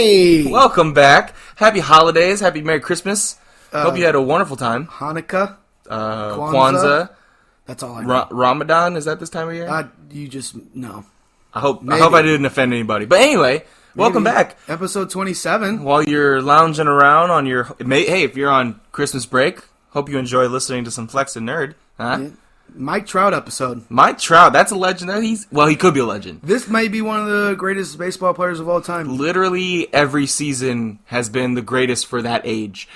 Hey! Welcome back. Happy holidays. Happy Merry Christmas. Hope you had a wonderful time. Hanukkah. Kwanzaa. That's all I know. Ramadan, is that this time of year? No. I hope I didn't offend anybody. But anyway, welcome back. Episode 27. While you're lounging around on your... Hey, if you're on Christmas break, hope you enjoy listening to some Flexin Nerd. Huh? Yeah. Mike Trout episode. Mike Trout, that's a legend. He could be a legend. This might be one of the greatest baseball players of all time. Literally every season has been the greatest for that age.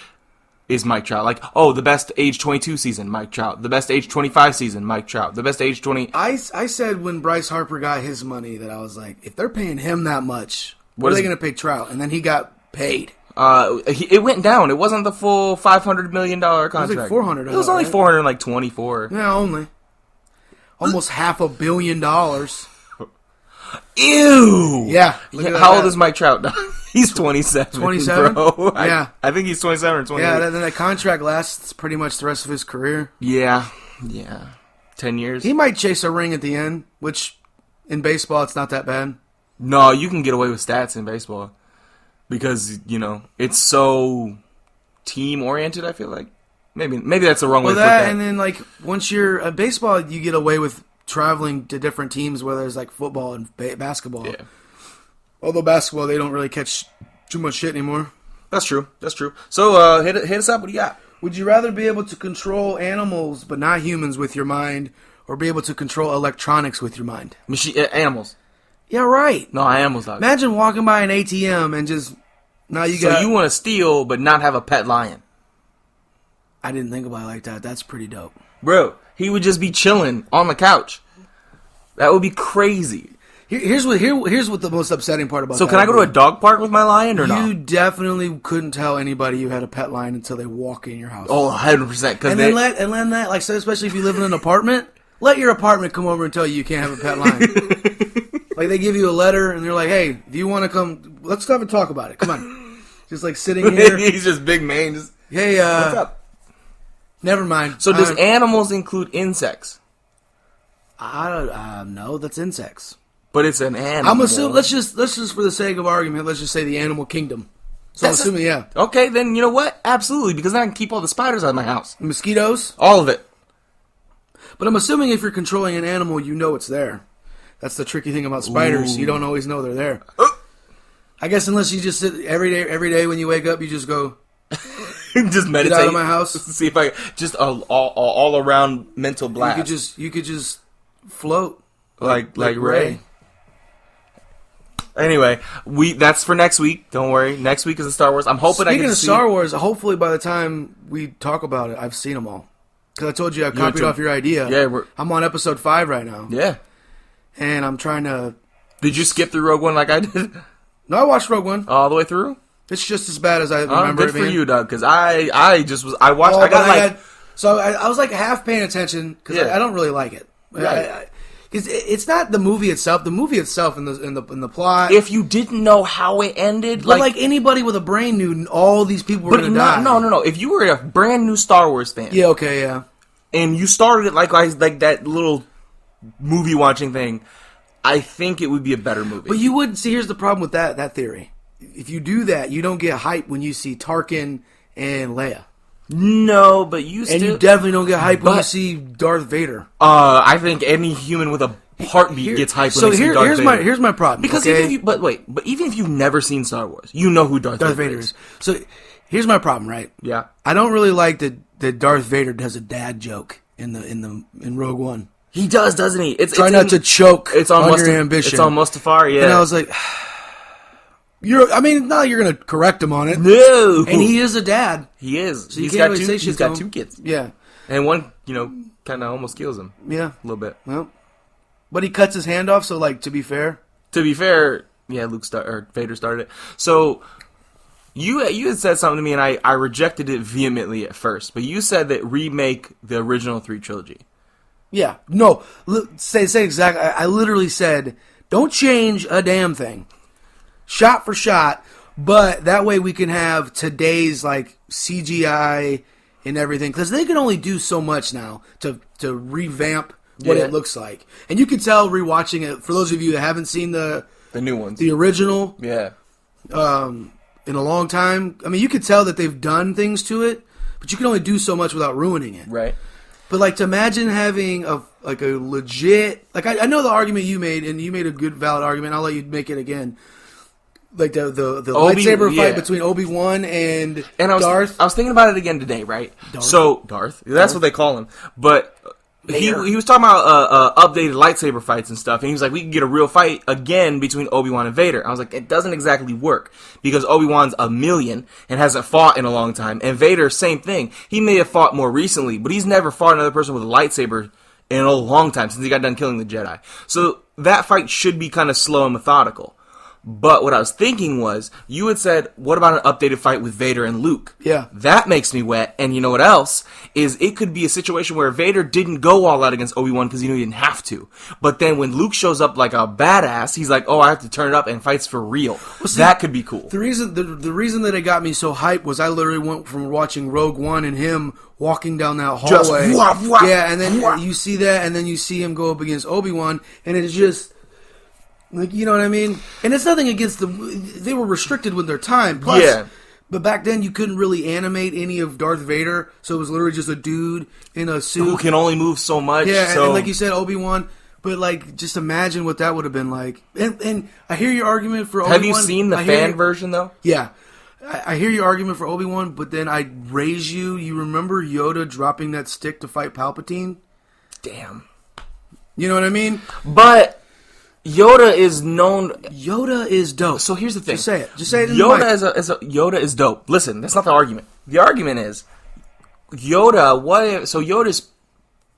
Is Mike Trout. The best age 22 season, Mike Trout. The best age 25 season, Mike Trout. The best age 20... I said when Bryce Harper got his money that I was like, if they're paying him that much, what are they going to pay Trout? And then he got paid. It went down. It wasn't the full $500 million contract. It was like $400. It was only $424. Yeah, only. Almost $500 million. Ew! Yeah. How old is Mike Trout now? He's 27. 27? Bro. Yeah. I think he's 27 or 28. Yeah, then that contract lasts pretty much the rest of his career. Yeah. 10 years. He might chase a ring at the end, which in baseball it's not that bad. No, you can get away with stats in baseball. Because, it's so team-oriented, I feel like. Maybe that's the wrong way to put that. And then, once you're at baseball, you get away with traveling to different teams, whether it's football and basketball. Yeah. Although basketball, they don't really catch too much shit anymore. That's true. So, hit us up. What do you got? Would you rather be able to control animals but not humans with your mind, or be able to control electronics with your mind? Animals. Yeah, right. No, animals, dog. Imagine walking by an ATM and just... So you want to steal but not have a pet lion? I didn't think about it like that. That's pretty dope. Bro, he would just be chilling on the couch. That would be crazy. Here's what the most upsetting part about that. So can I go to a dog park with my lion or not? You definitely couldn't tell anybody you had a pet lion until they walk in your house. Oh, 100%. Especially if you live in an apartment, let your apartment come over and tell you can't have a pet lion. They give you a letter and they're like, hey, do you want to come? Let's have a talk about it. Come on. Just sitting here. He's just big man. Hey, what's up? Never mind. So does animals include insects? No, that's insects. But it's an animal. I'm assuming. Let's just for the sake of argument, let's just say the animal kingdom. So I'm assuming, yeah. Okay, then you know what? Absolutely, because then I can keep all the spiders out of my house. Mosquitoes? All of it. But I'm assuming if you're controlling an animal, you know it's there. That's the tricky thing about spiders. Ooh. You don't always know they're there. I guess unless you just sit every day when you wake up, you just go... just meditate. Get out of my house. See if I... Just all around mental blast. You could just float. Like Ray. Anyway, that's for next week. Don't worry. Next week is the Star Wars. I'm hoping Speaking of Star Wars, hopefully by the time we talk about it, I've seen them all. Because I told you I copied off your idea. Yeah, I'm on episode 5 right now. Yeah. And I'm trying to... Did you skip through Rogue One like I did? No, I watched Rogue One. All the way through? It's just as bad as I remember it being. Good for you, Doug, because I watched... So I was half paying attention, because I don't really like it. Right. Because it's not the movie itself. The movie itself in the plot. If you didn't know how it ended, but anybody with a brain knew all these people were going to die. No. If you were a brand new Star Wars fan, yeah, okay, yeah, and you started it like that little movie watching thing, I think it would be a better movie. But you wouldn't see. Here's the problem with that theory. If you do that, you don't get hype when you see Tarkin and Leia. No, but you definitely don't get hype when you see Darth Vader. I think any human with a heartbeat gets hype when they see Darth Vader. Here's my problem. Because even if you've never seen Star Wars, you know who Darth Vader is. So here's my problem, right? Yeah. I don't really like that Darth Vader does a dad joke in Rogue One. He does, doesn't he? Try not to choke on your ambition. It's on Mustafar, yeah. And I was like, not like you're going to correct him on it. No. And he is a dad. He is. So he's got two kids. Yeah. And one, kind of almost kills him. Yeah. A little bit. Well, but he cuts his hand off, so, to be fair. To be fair, yeah, Vader started it. So, you had said something to me, and I rejected it vehemently at first. But you said that remake the original 3 trilogy. Yeah. No. Say exactly. I literally said, don't change a damn thing. Shot for shot, but that way we can have today's CGI and everything, because they can only do so much now to revamp what it looks like. And you can tell rewatching it, for those of you that haven't seen the new ones, the original, in a long time. I mean, you could tell that they've done things to it, but you can only do so much without ruining it. Right. But like to imagine having a legit, like I know the argument you made, and you made a good valid argument. I'll let you make it again. Like the lightsaber fight between Obi-Wan and Darth. I was thinking about it again today, right? Darth. That's what they call him. But he was talking about updated lightsaber fights and stuff, and he was like, we can get a real fight again between Obi-Wan and Vader. I was like, it doesn't exactly work, because Obi-Wan's 1,000,000 and hasn't fought in a long time, and Vader, same thing. He may have fought more recently, but he's never fought another person with a lightsaber in a long time, since he got done killing the Jedi. So that fight should be kind of slow and methodical. But what I was thinking was, you had said, what about an updated fight with Vader and Luke? Yeah. That makes me wet, and you know what else? Is it could be a situation where Vader didn't go all out against Obi-Wan because he knew he didn't have to. But then when Luke shows up like a badass, he's like, oh, I have to turn it up, and fights for real. Well, see, that could be cool. The reason that it got me so hyped was I literally went from watching Rogue One and him walking down that hallway. Just wah, wah, yeah, and then wah. You see that, and then you see him go up against Obi-Wan, and it's just... Like, you know what I mean? And it's nothing against they were restricted with their time. Plus, yeah. But back then, you couldn't really animate any of Darth Vader, so it was literally just a dude in a suit. Who can only move so much. Yeah, so. and like you said, Obi-Wan. But, like, just imagine what that would have been like. And I hear your argument for Obi-Wan. Have you seen the fan version, though? Yeah. I hear your argument for Obi-Wan, but then I raise you. You remember Yoda dropping that stick to fight Palpatine? Damn. You know what I mean? But... Yoda is known. Yoda is dope. So here's the thing. Just say it. Just say it. Yoda is dope. Listen, that's not the argument. The argument is Yoda. So Yoda's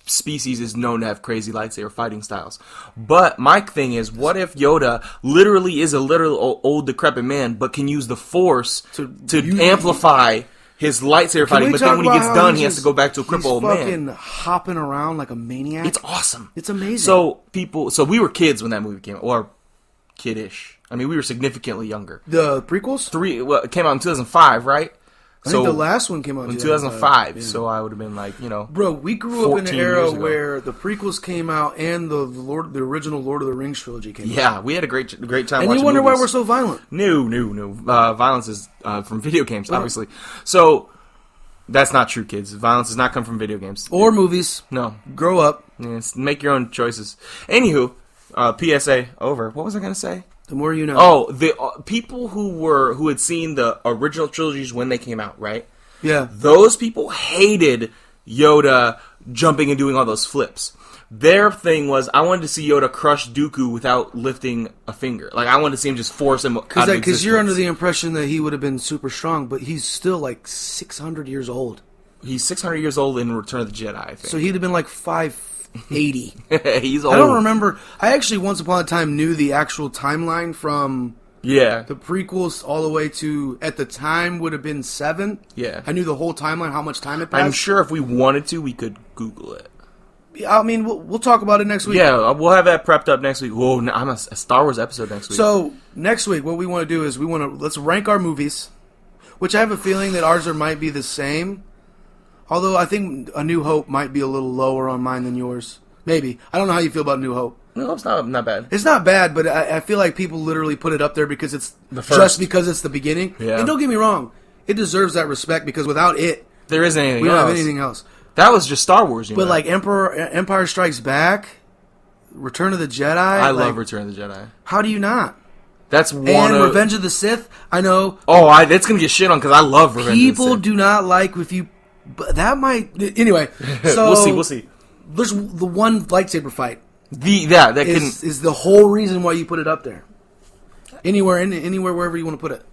species is known to have crazy lightsaber fighting styles. But my thing is, what if Yoda literally is a literal old decrepit man, but can use the Force to amplify his lightsaber fighting, but then when he gets done, he has to go back to a crippled old man. He's fucking hopping around like a maniac. It's awesome. It's amazing. So we were kids when that movie came out, or kiddish. I mean, we were significantly younger. The prequels? It came out in 2005, right? I think the last one came out in 2005. Yeah. So I would have been like, Bro, we grew up in an era where the prequels came out and the original Lord of the Rings trilogy came out. Yeah, we had a great time and watching you wonder movies. why we're so violent. No. Violence is from video games, obviously. So, that's not true, kids. Violence does not come from video games. Or movies. No. Grow up. Yes, make your own choices. Anywho, PSA over. What was I going to say? The more you know. Oh, the people who had seen the original trilogies when they came out, right? Yeah. Those people hated Yoda jumping and doing all those flips. Their thing was, I wanted to see Yoda crush Dooku without lifting a finger. Like, I wanted to see him just force him out of existence. Because you're under the impression that he would have been super strong, but he's still like 600 years old. He's 600 years old in Return of the Jedi, I think. So he'd have been like 580. He's old. I don't remember. I actually once upon a time knew the actual timeline from the prequels all the way to, at the time, would have been 7. Yeah. I knew the whole timeline, how much time it passed. I'm sure if we wanted to, we could Google it. I mean, we'll talk about it next week. Yeah, we'll have that prepped up next week. Whoa, I'm a Star Wars episode next week. So, next week, what we want to do is let's rank our movies, which I have a feeling that ours might be the same. Although, I think A New Hope might be a little lower on mine than yours. Maybe. I don't know how you feel about New Hope. No, it's not bad. It's not bad, but I feel like people literally put it up there because it's the first. Just because it's the beginning. Yeah. And don't get me wrong, it deserves that respect because without it, there isn't anything we else. don't have anything else. That was just Star Wars, But like Empire Strikes Back, Return of the Jedi. I love Return of the Jedi. How do you not? That's one and Revenge of the Sith. I know. Oh, that's gonna get shit on because I love Revenge of the Sith. People do not like if you. But that might anyway. So we'll see. There's the one lightsaber fight. Is the whole reason why you put it up there. Anywhere, wherever you want to put it.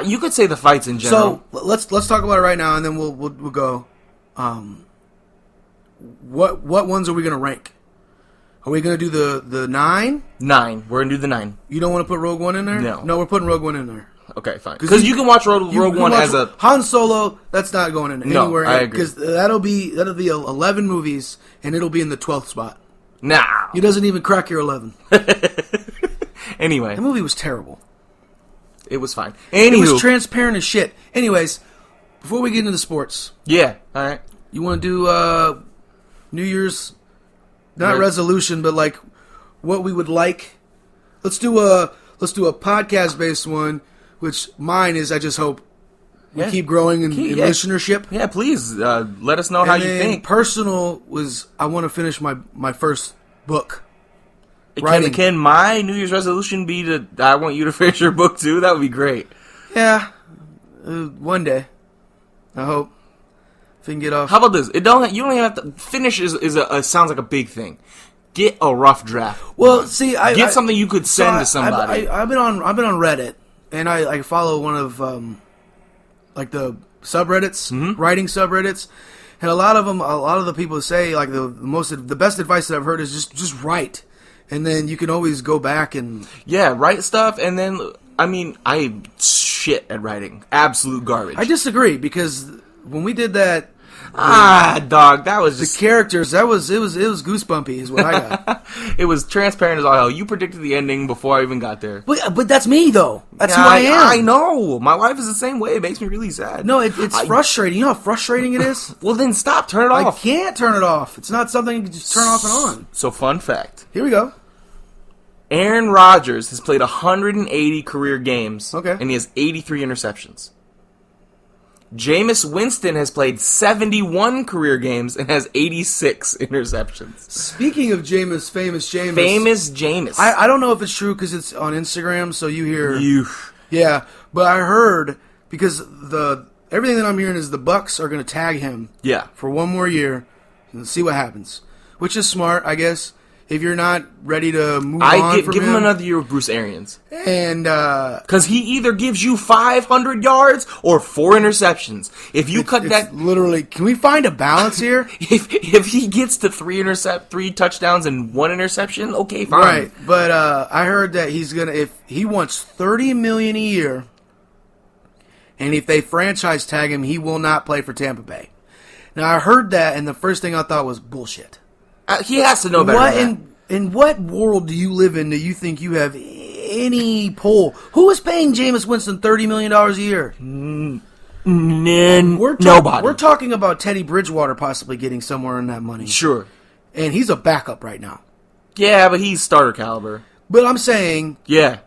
You could say the fights in general. So let's talk about it right now, and then we'll go. What ones are we gonna rank? Are we gonna do the 9? 9. We're gonna do the 9. You don't want to put Rogue One in there? No, we're putting Rogue One in there. Okay, fine. Because you can watch Rogue One as a Han Solo. That's not going in anywhere. No, I agree. Because that'll be 11 movies, and it'll be in the 12th spot. Nah, it doesn't even crack your 11. Anyway, the movie was terrible. It was fine. It was transparent as shit. Anyways, before we get into the sports, yeah, all right. You want to do New Year's, not resolution, but like what we would like. Let's do a podcast based one. which mine is I just hope we keep growing in listenership. Yeah, please let us know how you think. Personal was I want to finish my first book. Can my New Year's resolution be that I want you to finish your book too? That would be great. Yeah, one day. I hope. If you can get off. How about this? You don't even have to finish. Sounds like a big thing. Get a rough draft. Well, see, get something you could send to somebody. I've been on Reddit, and I follow one of like the subreddits, writing subreddits, and a lot of the people say like the best advice that I've heard is just write, and then you can always go back and write stuff, and then I shit at writing, absolute garbage. I disagree because when we did that. Dog, that was just... The characters, it was goosebumpy is what I got. It was transparent as all hell. You predicted the ending before I even got there. But that's me, though. That's who I am. I know. My wife is the same way. It makes me really sad. No, it's frustrating. You know how frustrating it is? Well, then stop. Turn it off. I can't turn it off. It's not something you can just turn off and on. So, fun fact. Here we go. Aaron Rodgers has played 180 career games. Okay. And he has 83 interceptions. Jameis Winston has played 71 career games and has 86 interceptions. Speaking of Jameis, famous Jameis. I don't know if it's true because it's on Instagram, so you hear... Yeah, but I heard, because everything that I'm hearing is the Bucks are going to tag him for one more year and see what happens. Which is smart, I guess. If you're not ready to move on from give him another year with Bruce Arians. And, because he either gives you 500 yards or 4 interceptions. If you cut that... Literally, can we find a balance here? If he gets to 3 touchdowns and 1 interception, okay, fine. Right, but I heard that if he wants $30 million a year, and if they franchise tag him, he will not play for Tampa Bay. Now, I heard that, and the first thing I thought was bullshit. He has to know better than that. In what world do you live in that you think you have any pull? Who is paying Jameis Winston $30 million a year? Nobody. We're talking about Teddy Bridgewater possibly getting somewhere in that money. Sure. And he's a backup right now. Yeah, but he's starter caliber. But I'm saying... Yeah.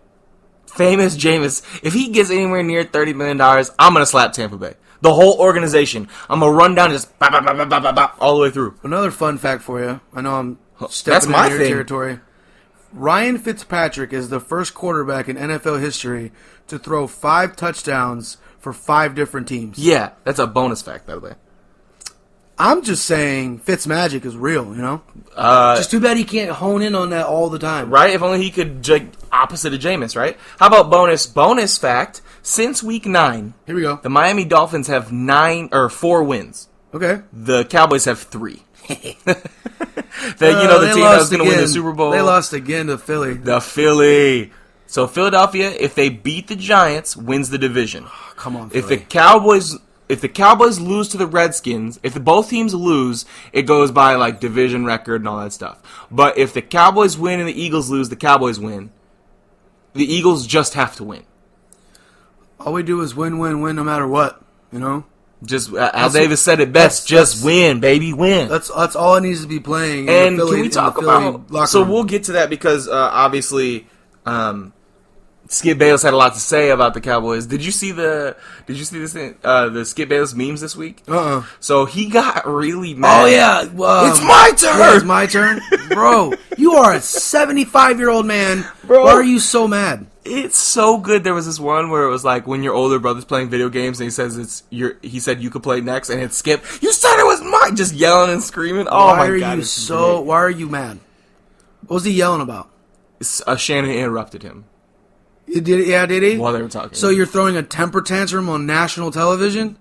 Famous Jameis. If he gets anywhere near $30 million, I'm going to slap Tampa Bay. The whole organization. I'm going to run down just all the way through. Another fun fact for you. I know I'm stepping into your territory. Ryan Fitzpatrick is the first quarterback in NFL history to throw 5 touchdowns for 5 different teams. Yeah, that's a bonus fact, by the way. I'm just saying Fitzmagic is real, you know? Just too bad he can't hone in on that all the time. Right? If only he could, opposite of Jameis, right? How about bonus fact? Since week 9, here we go. The Miami Dolphins have 4 wins. Okay. The Cowboys have 3. The team that was going to win the Super Bowl. They lost again to Philly. The Philly. So Philadelphia, if they beat the Giants, wins the division. Oh, come on, Philly. If the Cowboys lose to the Redskins, if both teams lose, it goes by like division record and all that stuff. But if the Cowboys win and the Eagles lose, the Cowboys win. The Eagles just have to win. All we do is win, win, win, no matter what. You know. Just Al Davis said it best. Just win, baby, win. That's all it needs to be playing. And can we talk about? So we'll get to that because obviously. Skip Bayless had a lot to say about the Cowboys. Did you see this thing, the Skip Bayless memes this week? So he got really mad. Oh yeah, it's my turn. Yeah, it's my turn, bro. You are a 75-year-old man. Bro, why are you so mad? It's so good. There was this one where it was like when your older brother's playing video games and he says he said you could play next and it's Skip. You said it was mine. Just yelling and screaming. Oh my god! Why are you mad? What was he yelling about? Shannon interrupted him. Did he? While they were talking. So you're throwing a temper tantrum on national television?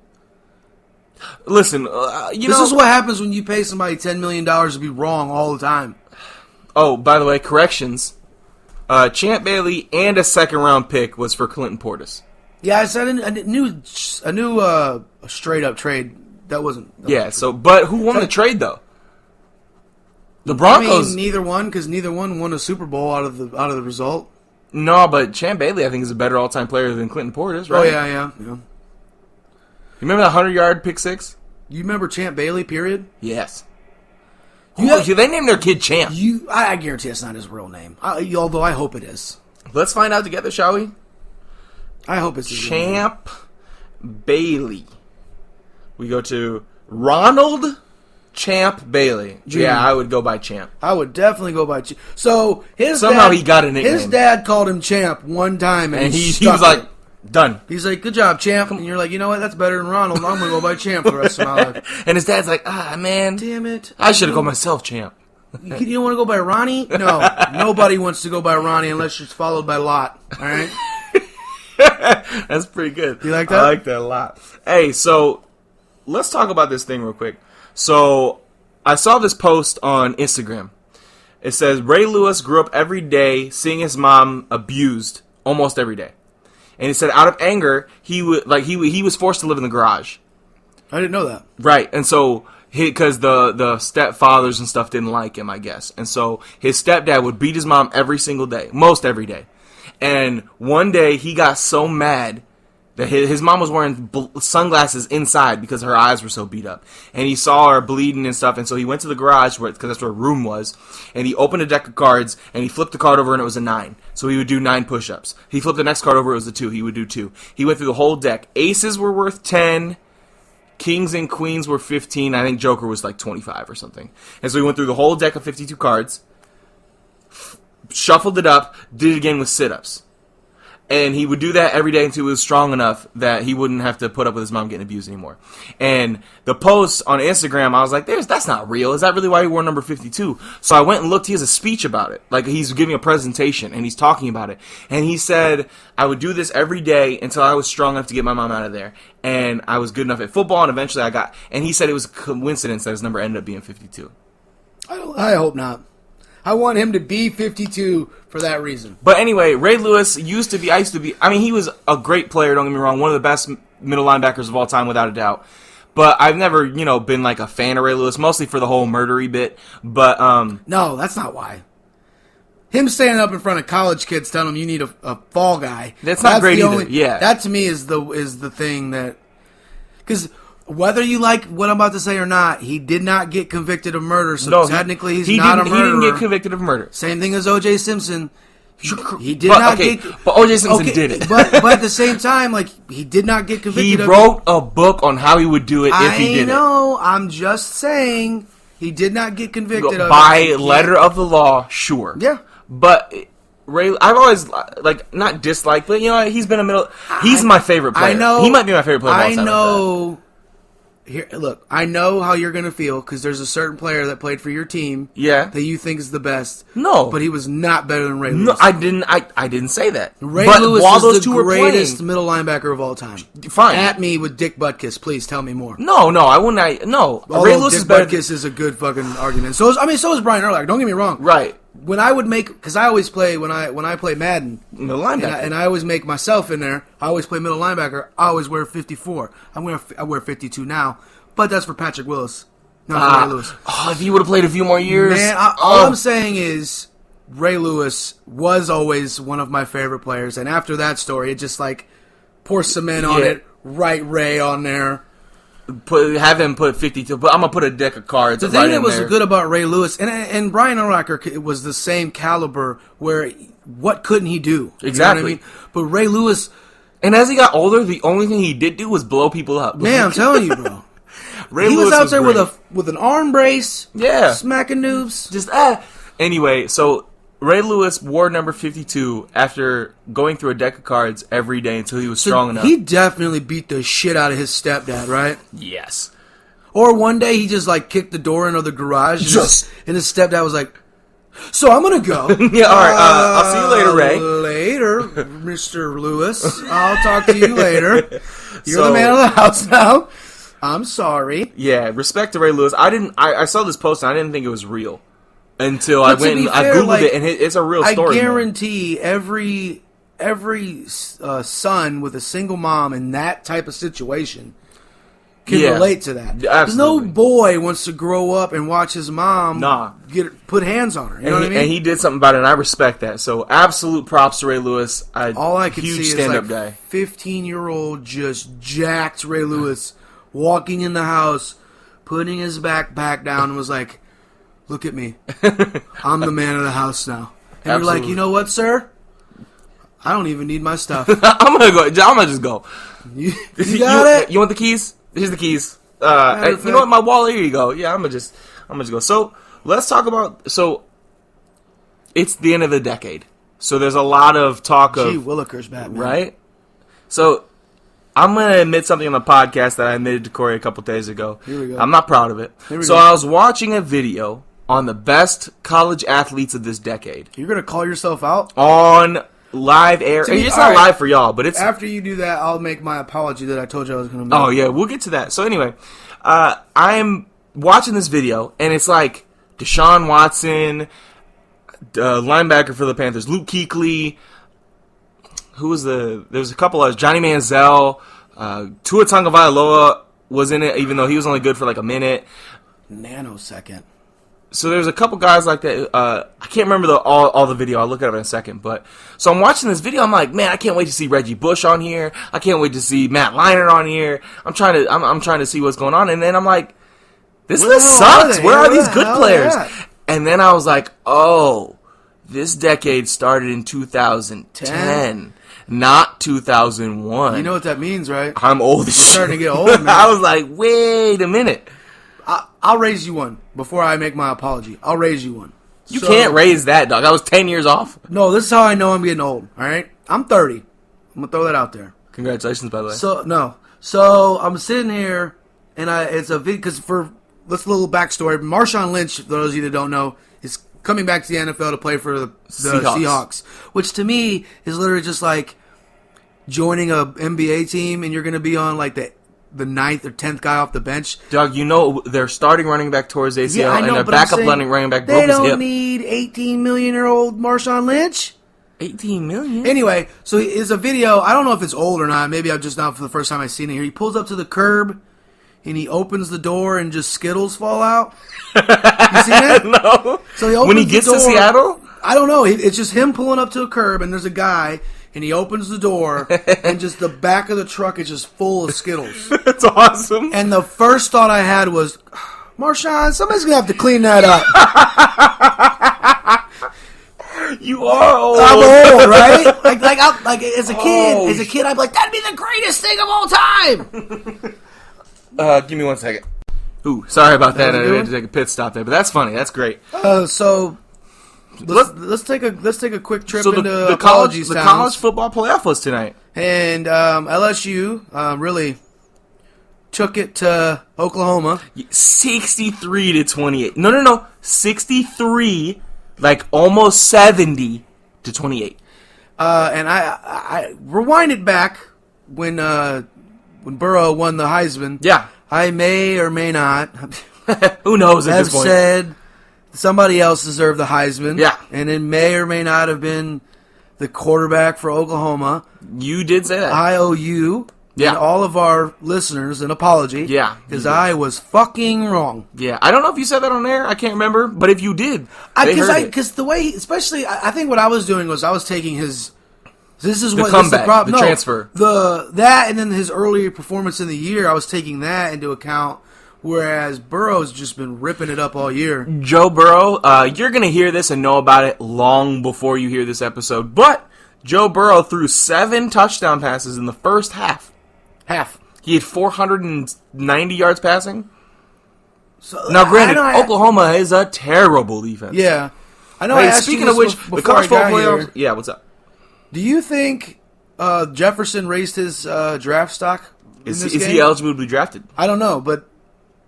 Listen, this is what happens when you pay somebody $10 million to be wrong all the time. Oh, by the way, corrections. Champ Bailey and a second-round pick was for Clinton Portis. Yeah, I said I knew a straight-up trade. That wasn't... But who won the trade, though? The Broncos... I mean, neither one, because neither one won a Super Bowl out of the result. No, but Champ Bailey, I think, is a better all-time player than Clinton Portis, right? Oh, yeah. You remember that 100-yard pick six? You remember Champ Bailey, period? Yes. They named their kid Champ. I guarantee it's not his real name, although I hope it is. Let's find out together, shall we? I hope it's Champ Bailey. We go to Ronald Champ Bailey. Yeah, I would go by Champ. I would definitely go by Champ. So somehow he got a nickname. His dad called him Champ one time, and he was like, done. He's like, good job, Champ. And you're like, you know what? That's better than Ronald. I'm going to go by Champ for the rest of my life. And his dad's like, man. Damn it. I should have called myself Champ. You don't want to go by Ronnie? No. Nobody wants to go by Ronnie unless it's followed by Lot. All right? That's pretty good. You like that? I like that a lot. Hey, so let's talk about this thing real quick. So I saw this post on Instagram. It says, Ray Lewis grew up every day seeing his mom abused almost every day. And he said, out of anger, he was forced to live in the garage. I didn't know that. Right, and so because the stepfathers and stuff didn't like him, I guess, and so his stepdad would beat his mom every single day, most every day. And one day he got so mad that his mom was wearing sunglasses inside because her eyes were so beat up, and he saw her bleeding and stuff, and so he went to the garage because that's where her room was, and he opened a deck of cards and he flipped the card over and it was a 9. So he would do 9 push-ups. He flipped the next card over, it was a 2. He would do 2. He went through the whole deck. Aces were worth 10. Kings and queens were 15. I think Joker was like 25 or something. And so he went through the whole deck of 52 cards, shuffled it up, did it again with sit-ups. And he would do that every day until he was strong enough that he wouldn't have to put up with his mom getting abused anymore. And the post on Instagram, I was like, that's not real. Is that really why he wore number 52? So I went and looked. He has a speech about it. Like, he's giving a presentation, and he's talking about it. And he said, I would do this every day until I was strong enough to get my mom out of there. And I was good enough at football, and eventually I got... And he said it was a coincidence that his number ended up being 52. I hope not. I want him to be 52 for that reason. But anyway, Ray Lewis he was a great player, don't get me wrong, one of the best middle linebackers of all time, without a doubt. But I've never, been like a fan of Ray Lewis, mostly for the whole murdery bit. But, no, that's not why. Him standing up in front of college kids telling them you need a fall guy. That's not great either, yeah. That to me is the thing that... Because... Whether you like what I'm about to say or not, he did not get convicted of murder, so technically he's not a murderer. He didn't get convicted of murder. Same thing as O.J. Simpson. He did not get... But O.J. Simpson did it. but at the same time, he did not get convicted of it. He wrote a book on how he would do it if he did it. I know, I'm just saying, he did not get convicted of it. By letter of the law, sure. Yeah. But... Ray, I've always, not disliked, but, he's been he's my favorite player. I know. He might be my favorite player of all time. I know... Here, look, I know how you're going to feel because there's a certain player that played for your team that you think is the best. No. But he was not better than Ray Lewis. No, I didn't say that. Ray Lewis is the greatest middle linebacker of all time. Fine. At me with Dick Butkus. Please tell me more. No, I wouldn't. No. Ray Lewis is better. Dick Butkus is a good fucking argument. So is Brian Urlacher. Don't get me wrong. Right. When I would make, because I always play when I play Madden, middle linebacker, and I always make myself in there. I always play middle linebacker. I always wear 54. I wear 52 now. But that's for Patrick Willis, not for Ray Lewis. Oh, if he would have played a few more years. Man, all I'm saying is Ray Lewis was always one of my favorite players. And after that story, it just pour cement on it, write Ray on there. Have him put 52, but I'm going to put a deck of cards The thing that was good about Ray Lewis, and Brian Urlacher was the same caliber where what couldn't he do? Exactly. You know what I mean? But Ray Lewis... And as he got older, the only thing he did do was blow people up. Man, I'm telling you, bro. Ray he Lewis was out there with an arm brace, smacking noobs. Just Anyway, so Ray Lewis wore number 52 after going through a deck of cards every day until he was strong enough. He definitely beat the shit out of his stepdad, right? Yes. Or one day he just kicked the door into the garage, and his stepdad was like, "So I'm gonna go." Yeah, all right. I'll see you later, Ray. Later, Mr. Lewis. I'll talk to you later. You're the man of the house now. I'm sorry. Yeah, respect to Ray Lewis. I saw this post and I didn't think it was real until I went and I Googled it, and it's a real story. I guarantee every son with a single mom in that type of situation can relate to that. Because no boy wants to grow up and watch his mom put hands on her. You know what I mean? And he did something about it, and I respect that. So absolute props to Ray Lewis. All I can huge see stand-up is guy. 15-year-old just jacked Ray Lewis walking in the house, putting his backpack down, and was like, "Look at me. I'm the man of the house now." And you're like, "You know what, sir? I don't even need my stuff. I'm gonna just go. You got it? You want the keys? Here's the keys. You know what? My wallet. Here you go. Yeah, I'm gonna just go. So let's talk about. So it's the end of the decade. So there's a lot of talk of. Gee willikers, Batman. Right. So I'm gonna admit something on the podcast that I admitted to Corey a couple days ago. Here we go. I'm not proud of it. So I was watching a video on the best college athletes of this decade. You're gonna call yourself out on live air. It's not live for y'all, but it's after you do that. I'll make my apology that I told you I was gonna make. Oh yeah, we'll get to that. So anyway, I'm watching this video, and it's like Deshaun Watson, linebacker for the Panthers, Luke Kuechly. Who was there was a couple of Johnny Manziel, Tua Tagovailoa was in it, even though he was only good for like a minute. Nanosecond. So there's a couple guys like that. I can't remember all the video. I'll look it up in a second. But so I'm watching this video. I'm like, man, I can't wait to see Reggie Bush on here. I can't wait to see Matt Leinart on here. I'm trying to see what's going on. And then I'm like, this list sucks. Where are these good players? And then I was like, oh, this decade started in 2010. Not 2001. You know what that means, right? I'm old as shit. Starting to get old, man. I was like, wait a minute. I'll raise you one before I make my apology. I'll raise you one. You can't raise that, dog. I was 10 years off. No, this is how I know I'm getting old, all right? I'm 30. I'm going to throw that out there. Congratulations, by the way. So I'm sitting here, and it's a video, because let's a little backstory. Marshawn Lynch, those of you that don't know, is coming back to the NFL to play for the Seahawks, which to me is literally just like joining a NBA team, and you're going to be on like the 9th or 10th guy off the bench. Doug, you know their starting running back tore his ACL, and their backup running back broke his hip. They don't need 18-million-year-old Marshawn Lynch. 18 million? Anyway, so it's a video. I don't know if it's old or not. Maybe I'm just not for the first time I've seen it here. He pulls up to the curb, and he opens the door, and just Skittles fall out. You seen that? No. So he opens when he gets to Seattle? I don't know. It's just him pulling up to a curb, and there's a guy, and he opens the door, and just the back of the truck is just full of Skittles. That's awesome. And the first thought I had was, Marshawn, somebody's going to have to clean that up. You are old. I'm old, right? Like as a kid, I'd be like, that'd be the greatest thing of all time. Give me 1 second. Ooh, sorry about that. I had to take a pit stop there, but that's funny. That's great. So let's take a quick trip into the college football playoff was tonight, and LSU really took it to Oklahoma, 63-28. No, 63, like almost 70-28. And I rewinded back when Burrow won the Heisman. Yeah, I may or may not. Who knows at this point? Said somebody else deserved the Heisman. Yeah. And it may or may not have been the quarterback for Oklahoma. You did say that. I owe you and all of our listeners an apology. Yeah. Because I was fucking wrong. Yeah. I don't know if you said that on air. I can't remember. But if you did, because the way, especially, I think what I was doing was I was taking his... This is what comeback, this is the transfer. That and then his earlier performance in the year, I was taking that into account, whereas Burrow's just been ripping it up all year. Joe Burrow, you're going to hear this and know about it long before you hear this episode, but Joe Burrow threw 7 touchdown passes in the first half. He had 490 yards passing. So, now, granted, Oklahoma is a terrible defense. Yeah. I know. Hey, speaking of which, the college football playoffs... Yeah, what's up? Do you think Jefferson raised his draft stock in this game? Is he eligible to be drafted? I don't know, but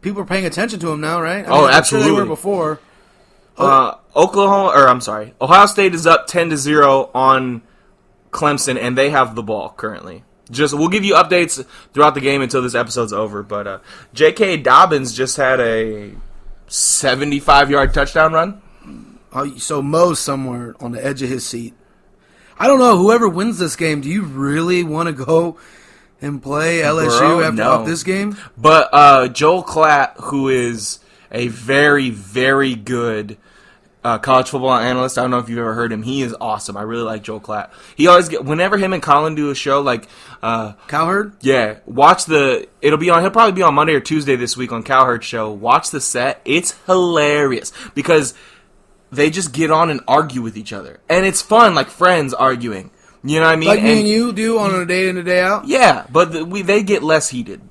people are paying attention to him now, right? Absolutely. I'm sure they were before. Ohio State is up 10-0 on Clemson, and they have the ball currently. We'll give you updates throughout the game until this episode's over. But J.K. Dobbins just had a 75-yard touchdown run. So Mo's somewhere on the edge of his seat. I don't know. Whoever wins this game, do you really want to go and play LSU after this game? But Joel Klatt, who is a very, very good college football analyst, I don't know if you've ever heard him. He is awesome. I really like Joel Klatt. He always whenever him and Colin do a show like Cowherd. Yeah, it'll be on. He'll probably be on Monday or Tuesday this week on Cowherd's show. Watch the set. It's hilarious because they just get on and argue with each other. And it's fun, like friends arguing. You know what I mean? Like me and you do on a day in and a day out? Yeah, but they get less heated.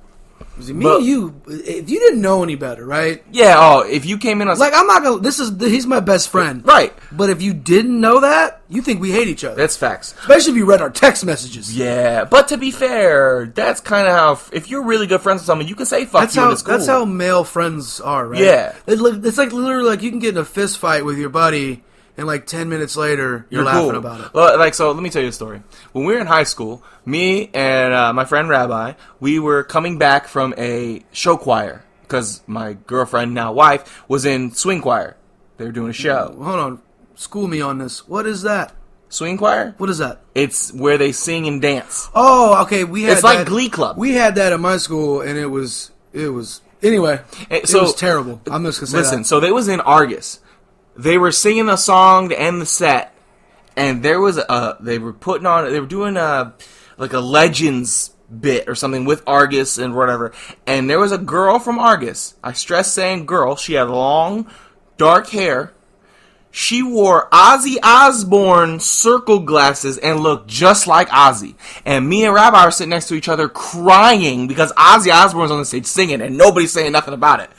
See, me and you, if you didn't know any better, right? Yeah, if you came in on... Like, I'm not going to... He's my best friend. Right. But if you didn't know that, you think we hate each other. That's facts. Especially if you read our text messages. Yeah, but to be fair, that's kind of how... If you're really good friends with someone, you can say fuck you and it's cool. That's how male friends are, right? Yeah. It's like literally like you can get in a fist fight with your buddy... And like 10 minutes later, you're laughing cool. about it. Well, so let me tell you a story. When we were in high school, me and my friend Rabbi, we were coming back from a show choir because my girlfriend, now wife, was in swing choir. They were doing a show. Hold on. School me on this. What is that? Swing choir? What is that? It's where they sing and dance. Oh, okay. It's like Glee Club. We had that at my school, and it was anyway. It was terrible. I'm just gonna say listen. that. So they was in Argus. They were singing a song to end the set, and there was they were doing like a Legends bit or something with Argus and whatever, and there was a girl from Argus. I stress saying girl. She had long, dark hair. She wore Ozzy Osbourne circle glasses and looked just like Ozzy. And me and Rabbi are sitting next to each other crying because Ozzy Osbourne's on the stage singing and nobody's saying nothing about it.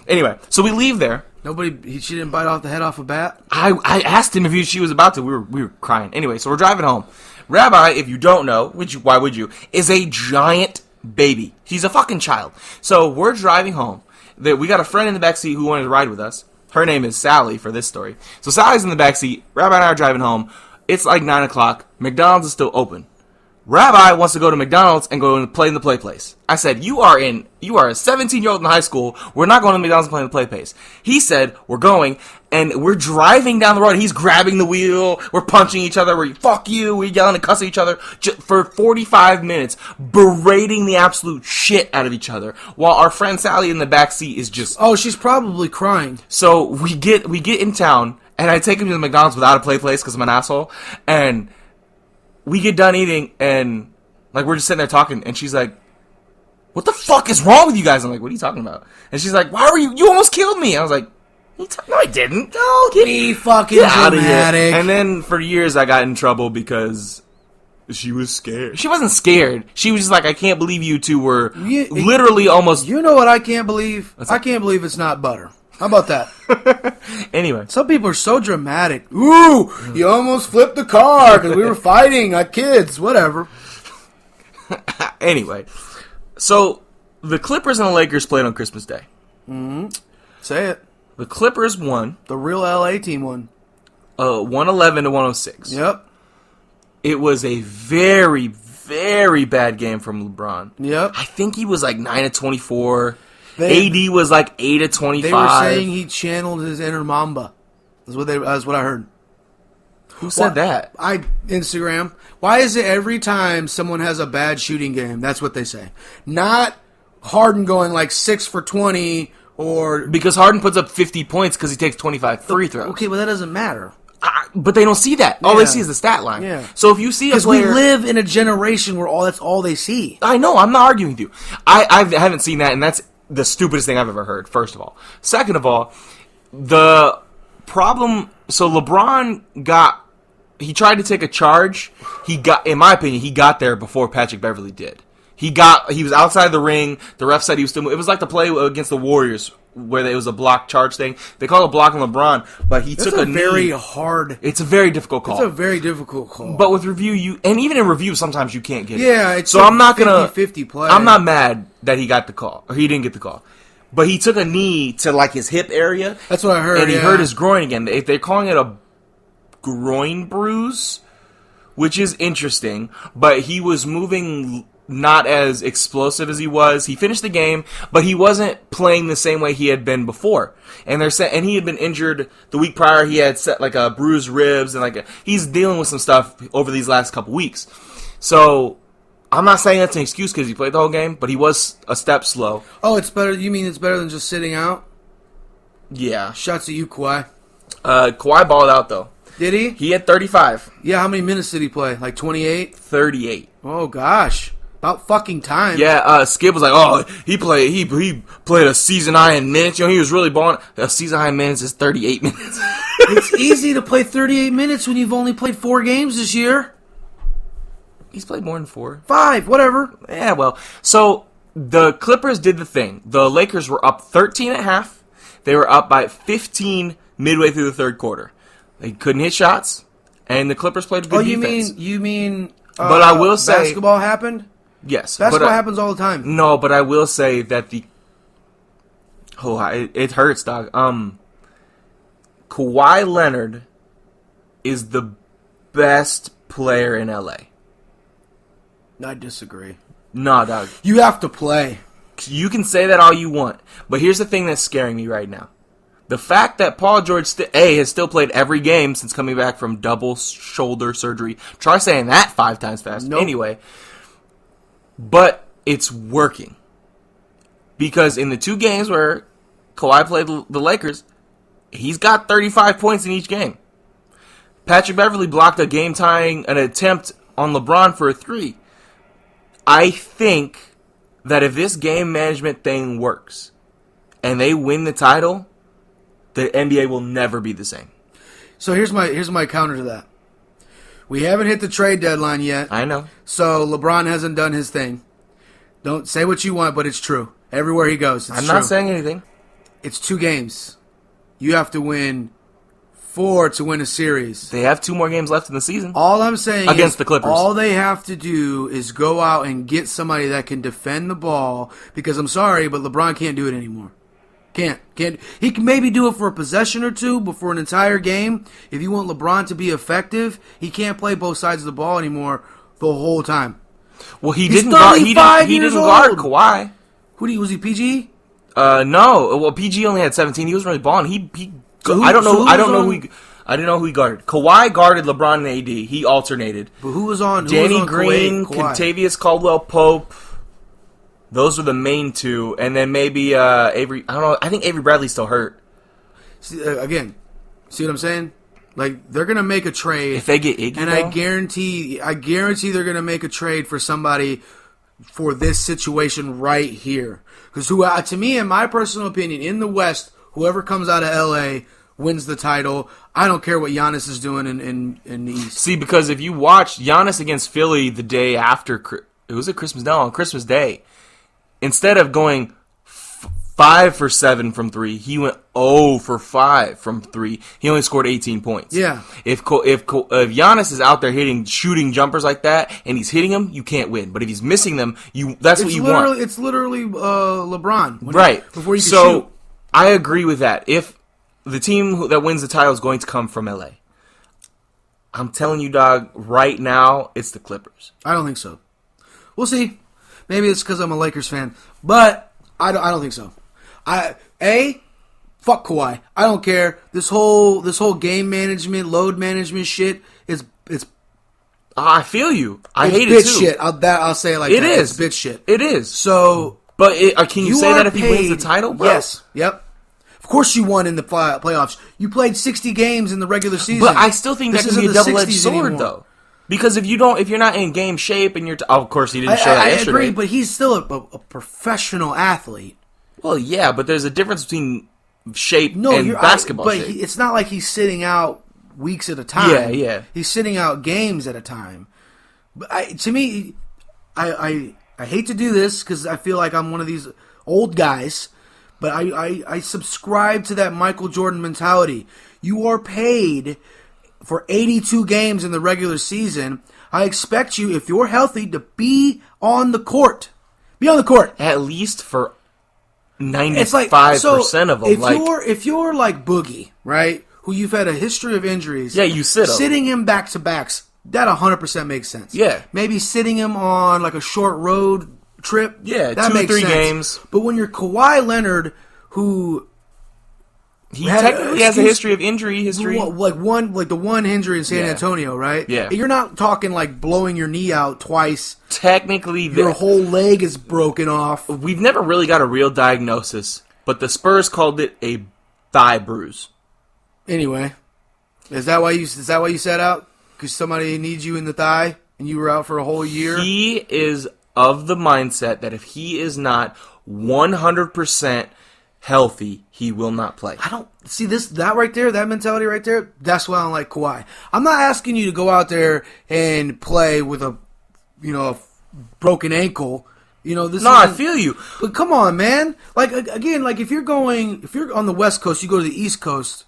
Anyway, so we leave there. She didn't bite off the head off a bat? I asked him if she was about to. We were crying. Anyway, so we're driving home. Rabbi, if you don't know, why would you, is a giant baby. He's a fucking child. So we're driving home. We got a friend in the backseat who wanted to ride with us. Her name is Sally for this story. So Sally's in the backseat. Rabbi and I are driving home. It's like 9 o'clock. McDonald's is still open. Rabbi wants to go to McDonald's and go and play in the play place. I said, you are a 17-year-old in high school. We're not going to McDonald's and playing the play place. He said, we're going, and we're driving down the road. He's grabbing the wheel. We're punching each other. We're, fuck you. We're yelling and cussing each other for 45 minutes, berating the absolute shit out of each other, while our friend Sally in the back seat is just... Oh, she's probably crying. So we get in town, and I take him to the McDonald's without a play place because I'm an asshole, and... We get done eating, and, like, we're just sitting there talking, and she's like, what the fuck is wrong with you guys? I'm like, what are you talking about? And she's like, why were you almost killed me. I was like, no, I didn't. Don't be fucking dramatic. And then, for years, I got in trouble because she was scared. She wasn't scared. She was just like, I can't believe you two were literally almost... You know what I can't believe? I can't believe it's not butter. How about that? Anyway. Some people are so dramatic. Ooh, you almost flipped the car because we were fighting like kids. Whatever. Anyway. So, the Clippers and the Lakers played on Christmas Day. Mm-hmm. Say it. The Clippers won. The real LA team won. 111 to 106. Yep. It was a very, very bad game from LeBron. Yep. I think he was like 9 of 24. AD was like 8 of 25. They were saying he channeled his inner Mamba. That's what I heard. Who said that? Instagram. Why is it every time someone has a bad shooting game, that's what they say? Not Harden going like 6 for 20 or... Because Harden puts up 50 points because he takes 25 free throws. Okay, but that doesn't matter. But they don't see that. All they see is the stat line. Yeah. So if you see a player... Because we live in a generation where that's all they see. I know. I'm not arguing with you. I haven't seen that, and that's the stupidest thing I've ever heard, first of all. Second of all, the problem... So LeBron he tried to take a charge. In my opinion, he got there before Patrick Beverley did. He was outside the ring. The ref said he was still... It was like the play against the Warriors where it was a block charge thing. They call it blocking LeBron, but he took a very knee. hard... It's a very difficult call. It's a very difficult call. But with review, and even in review, sometimes you can't get it. Yeah, it's so I'm not gonna 50-50 play. I'm not mad that he got the call, or he didn't get the call. But he took a knee to like his hip area. That's what I heard. And he hurt his groin again. They're calling it a groin bruise, which is interesting. But he was moving not as explosive as he was. He finished the game, but he wasn't playing the same way he had been before. And he had been injured the week prior. He had set like a bruised ribs and he's dealing with some stuff over these last couple weeks. So I'm not saying that's an excuse because he played the whole game, but he was a step slow. Oh, it's better. You mean it's better than just sitting out? Yeah. Shouts at you, Kawhi. Kawhi balled out though. Did he? He had 35. Yeah. How many minutes did he play? Like 28? 38. Oh gosh. About fucking time. Yeah, Skip was like, oh, he played a season high in minutes. You know, he was really balling. A season high in minutes is 38 minutes. It's easy to play 38 minutes when you've only played 4 games this year. He's played more than 4. 5, whatever. Yeah, well, so the Clippers did the thing. The Lakers were up 13 at half. They were up by 15 midway through the third quarter. They couldn't hit shots, and the Clippers played good defense. You mean? But I will say, basketball happened. Yes, basketball happens all the time. No, but I will say that it hurts, dog. Kawhi Leonard is the best player in LA. I disagree. Nah, dog. You have to play. You can say that all you want, but here's the thing that's scaring me right now. The fact that Paul George has still played every game since coming back from double shoulder surgery. Try saying that 5 times fast. Nope. Anyway, but it's working. Because in the 2 games where Kawhi played the Lakers, he's got 35 points in each game. Patrick Beverley blocked an attempt on LeBron for a 3. I think that if this game management thing works and they win the title, the NBA will never be the same. So here's my counter to that. We haven't hit the trade deadline yet. I know. So LeBron hasn't done his thing. Don't say what you want, but it's true. Everywhere he goes, it's I'm true. not saying anything. It's 2 games. You have to win 4 to win a series. They have 2 more games left in the season. All I'm saying against is the Clippers. All they have to do is go out and get somebody that can defend the ball, because I'm sorry, but LeBron can't do it anymore. Can't. He can maybe do it for a possession or 2, but for an entire game, if you want LeBron to be effective, he can't play both sides of the ball anymore the whole time. Well, he He's didn't guard old. Kawhi. Was he PG? No. Well, PG only had 17. He was really balling. I didn't know who he guarded. Kawhi guarded LeBron and AD. He alternated. But who was on? Danny Green, Kawhi? Kentavious Caldwell-Pope. Those were the main 2, and then maybe Avery. I don't know. I think Avery Bradley's still hurt. See what I'm saying? Like, they're gonna make a trade if they get Iggy, and though? I guarantee they're gonna make a trade for somebody for this situation right here. Because to me, in my personal opinion, in the West, whoever comes out of LA wins the title. I don't care what Giannis is doing in the East. See, because if you watch Giannis against Philly the day after, it was on Christmas Day. Instead of going 5 for 7 from 3, he went 0 for 5 from 3. He only scored 18 points. Yeah. If Giannis is out there shooting jumpers like that, and he's hitting them, you can't win. But if he's missing them, that's what you want. It's literally LeBron, right? Before you can shoot. I agree with that. If the team that wins the title is going to come from LA, I'm telling you, dog, right now it's the Clippers. I don't think so. We'll see. Maybe it's because I'm a Lakers fan, but I don't think so. Fuck Kawhi. I don't care. This whole game management, load management shit is I feel you. I hate bitch it too. Shit. I'll say it like that. Is. It's bitch shit. It is. So, but can you say that if he wins the title, bro? Yes. Yep. Of course you won in the playoffs. You played 60 games in the regular season. But I still think that can be a double-edged sword, though. Because if you're not in game shape and of course he didn't show that yesterday. I agree, but he's still a professional athlete. Well, yeah, but there's a difference between shape and basketball but shape. It's not like he's sitting out weeks at a time. Yeah. He's sitting out games at a time. But to me, I hate to do this because I feel like I'm one of these old guys, but I subscribe to that Michael Jordan mentality. You are paid for 82 games in the regular season. I expect you, if you're healthy, to be on the court. Be on the court. At least for 95% of them. If you're like Boogie, right, who you've had a history of injuries. Yeah, you sit him. Sitting him back-to-backs, that 100% makes sense. Yeah. Maybe sitting him on like a short road trip. Yeah, that 2 or 3 games. But when you're Kawhi Leonard, who... He technically has a history of injury history. Like the one injury in San Antonio, right? Yeah. You're not talking like blowing your knee out twice. Technically, your whole leg is broken off. We've never really got a real diagnosis, but the Spurs called it a thigh bruise. Anyway, is that why you sat out? Because somebody needs you in the thigh and you were out for a whole year? He is of the mindset that if he is not 100% healthy, he will not play. I don't see that right there, that mentality right there. That's why I don't like Kawhi. I'm not asking you to go out there and play with a a broken ankle. This. I feel you. But come on, man. Like again, like if you're on the West Coast, you go to the East Coast.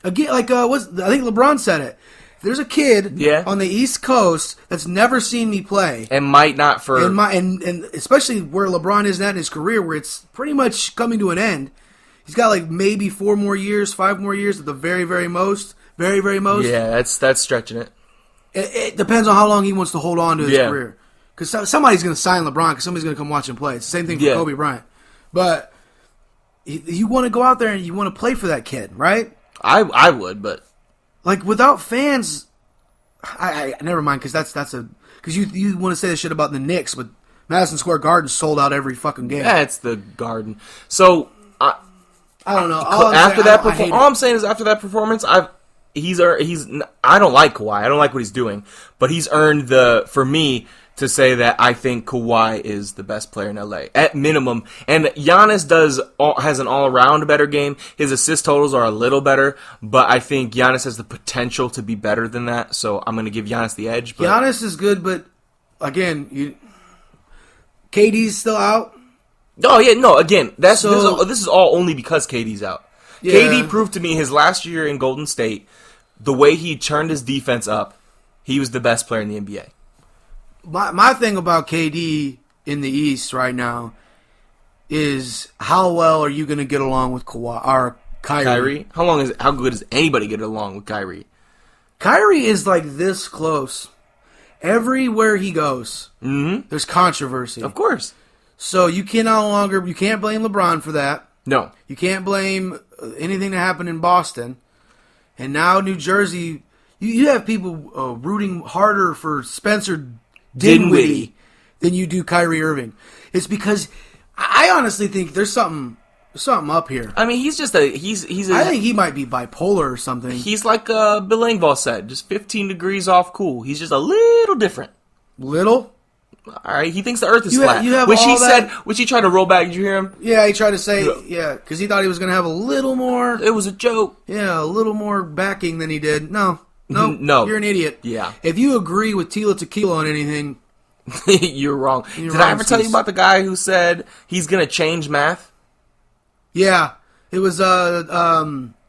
Again, like I think LeBron said it. If there's a kid on the East Coast that's never seen me play and might not and especially where LeBron is at in his career, where it's pretty much coming to an end. He's got like maybe 4 more years, 5 more years at the very, very most. Very, very most. Yeah, that's stretching it. It depends on how long he wants to hold on to his career. Because somebody's going to sign LeBron because somebody's going to come watch him play. It's the same thing for Kobe Bryant. But you want to go out there and you want to play for that kid, right? I would, but like without fans, I never mind because because you want to say this shit about the Knicks, but Madison Square Garden sold out every fucking game. Yeah, it's the Garden. So I don't know. All I'm saying is after that performance, I don't like Kawhi. I don't like what he's doing, but he's earned for me to say that I think Kawhi is the best player in LA at minimum. And Giannis has an all-around better game. His assist totals are a little better, but I think Giannis has the potential to be better than that. So I'm going to give Giannis the edge. But Giannis is good, but again, KD's still out. Oh yeah, no. Again, this is all only because KD's out. Yeah. KD proved to me his last year in Golden State, the way he turned his defense up, he was the best player in the NBA. My thing about KD in the East right now is how well are you going to get along with Kawhi or Kyrie? How good is anybody get along with Kyrie? Kyrie is like this close. Everywhere he goes, there's controversy. Of course. So you can't blame LeBron for that. No. You can't blame anything that happened in Boston. And now New Jersey, you have people rooting harder for Spencer Dinwiddie than you do Kyrie Irving. It's because I honestly think there's something up here. I mean, he's just he's I think he might be bipolar or something. He's like Bill Engvall said, just 15 degrees off cool. He's just a little different. Little? All right, he thinks the Earth is flat. Which he tried to roll back. Did you hear him? Yeah, he tried to say, because he thought he was going to have a little more. It was a joke. Yeah, a little more backing than he did. No, you're an idiot. Yeah. If you agree with Tila Tequila on anything, you're wrong. Did I ever tell you about the guy who said he's going to change math? Yeah, it was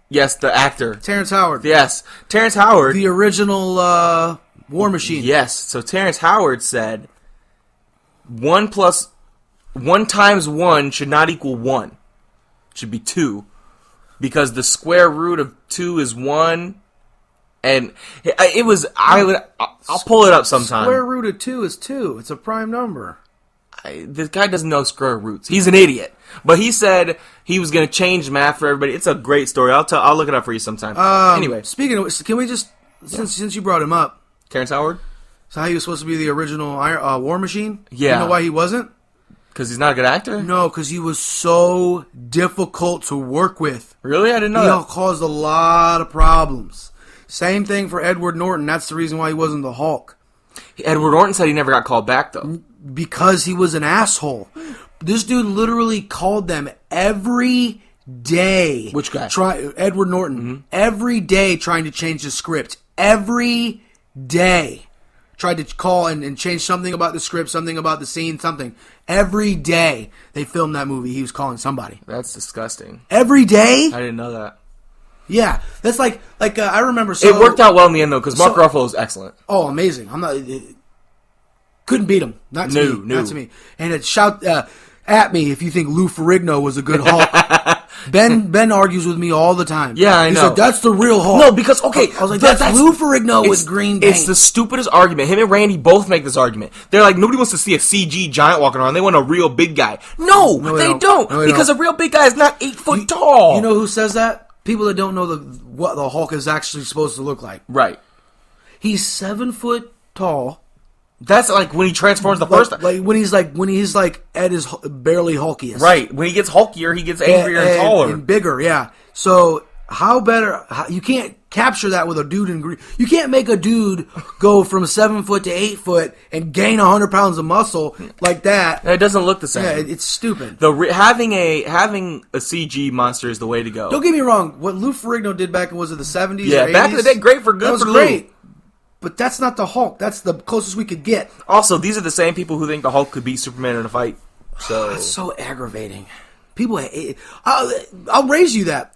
yes, the actor Terrence Howard. Yes, Terrence Howard, the original War Machine. Yes, so Terrence Howard said 1 times 1 should not equal 1. It should be 2. Because the square root of 2 is 1. And it was, I'll pull it up sometime. Square root of 2 is 2. It's a prime number. This guy doesn't know square roots. He's an idiot. But he said he was going to change math for everybody. It's a great story. I'll look it up for you sometime. Anyway. Speaking of, can we just, since you brought him up. Terrence Howard? So how he was supposed to be the original War Machine? Yeah. You know why he wasn't? Because he's not a good actor? No, because he was so difficult to work with. Really? I didn't know that. He caused a lot of problems. Same thing for Edward Norton. That's the reason why he wasn't the Hulk. Edward Norton said he never got called back, though. Because he was an asshole. This dude literally called them every day. Which guy? Edward Norton. Mm-hmm. Every day trying to change the script. Every day. Tried to call and change something about the script, something about the scene, something. Every day they filmed that movie, he was calling somebody. That's disgusting. Every day? I didn't know that. Yeah, that's like I remember. It worked out well in the end though, because Mark Ruffalo is excellent. Oh, amazing! Couldn't beat him. Not to me. Not to me. And shout at me if you think Lou Ferrigno was a good Hulk. Ben argues with me all the time. Yeah, I know. He's like, that's the real Hulk. No, because, okay. I was like, that's Lou Ferrigno with green paint. It's the stupidest argument. Him and Randy both make this argument. They're like, nobody wants to see a CG giant walking around. They want a real big guy. No, they don't. Because a real big guy is not 8 foot tall. You know who says that? People that don't know what the Hulk is actually supposed to look like. Right. He's 7 foot tall. That's like when he transforms the first time. Like when he's at his barely hulkiest. Right. When he gets hulkier, he gets angrier and taller. And bigger, yeah. So you can't capture that with a dude in green. You can't make a dude go from 7 foot to 8 foot and gain 100 pounds of muscle like that. It doesn't look the same. Yeah, it's stupid. Having a CG monster is the way to go. Don't get me wrong. What Lou Ferrigno did back in, was it the 70s? Yeah, or 80s? back in the day, great for good. That was for great. Lou. But that's not the Hulk. That's the closest we could get. Also, these are the same people who think the Hulk could beat Superman in a fight. So That's so aggravating. People, I'll raise you that.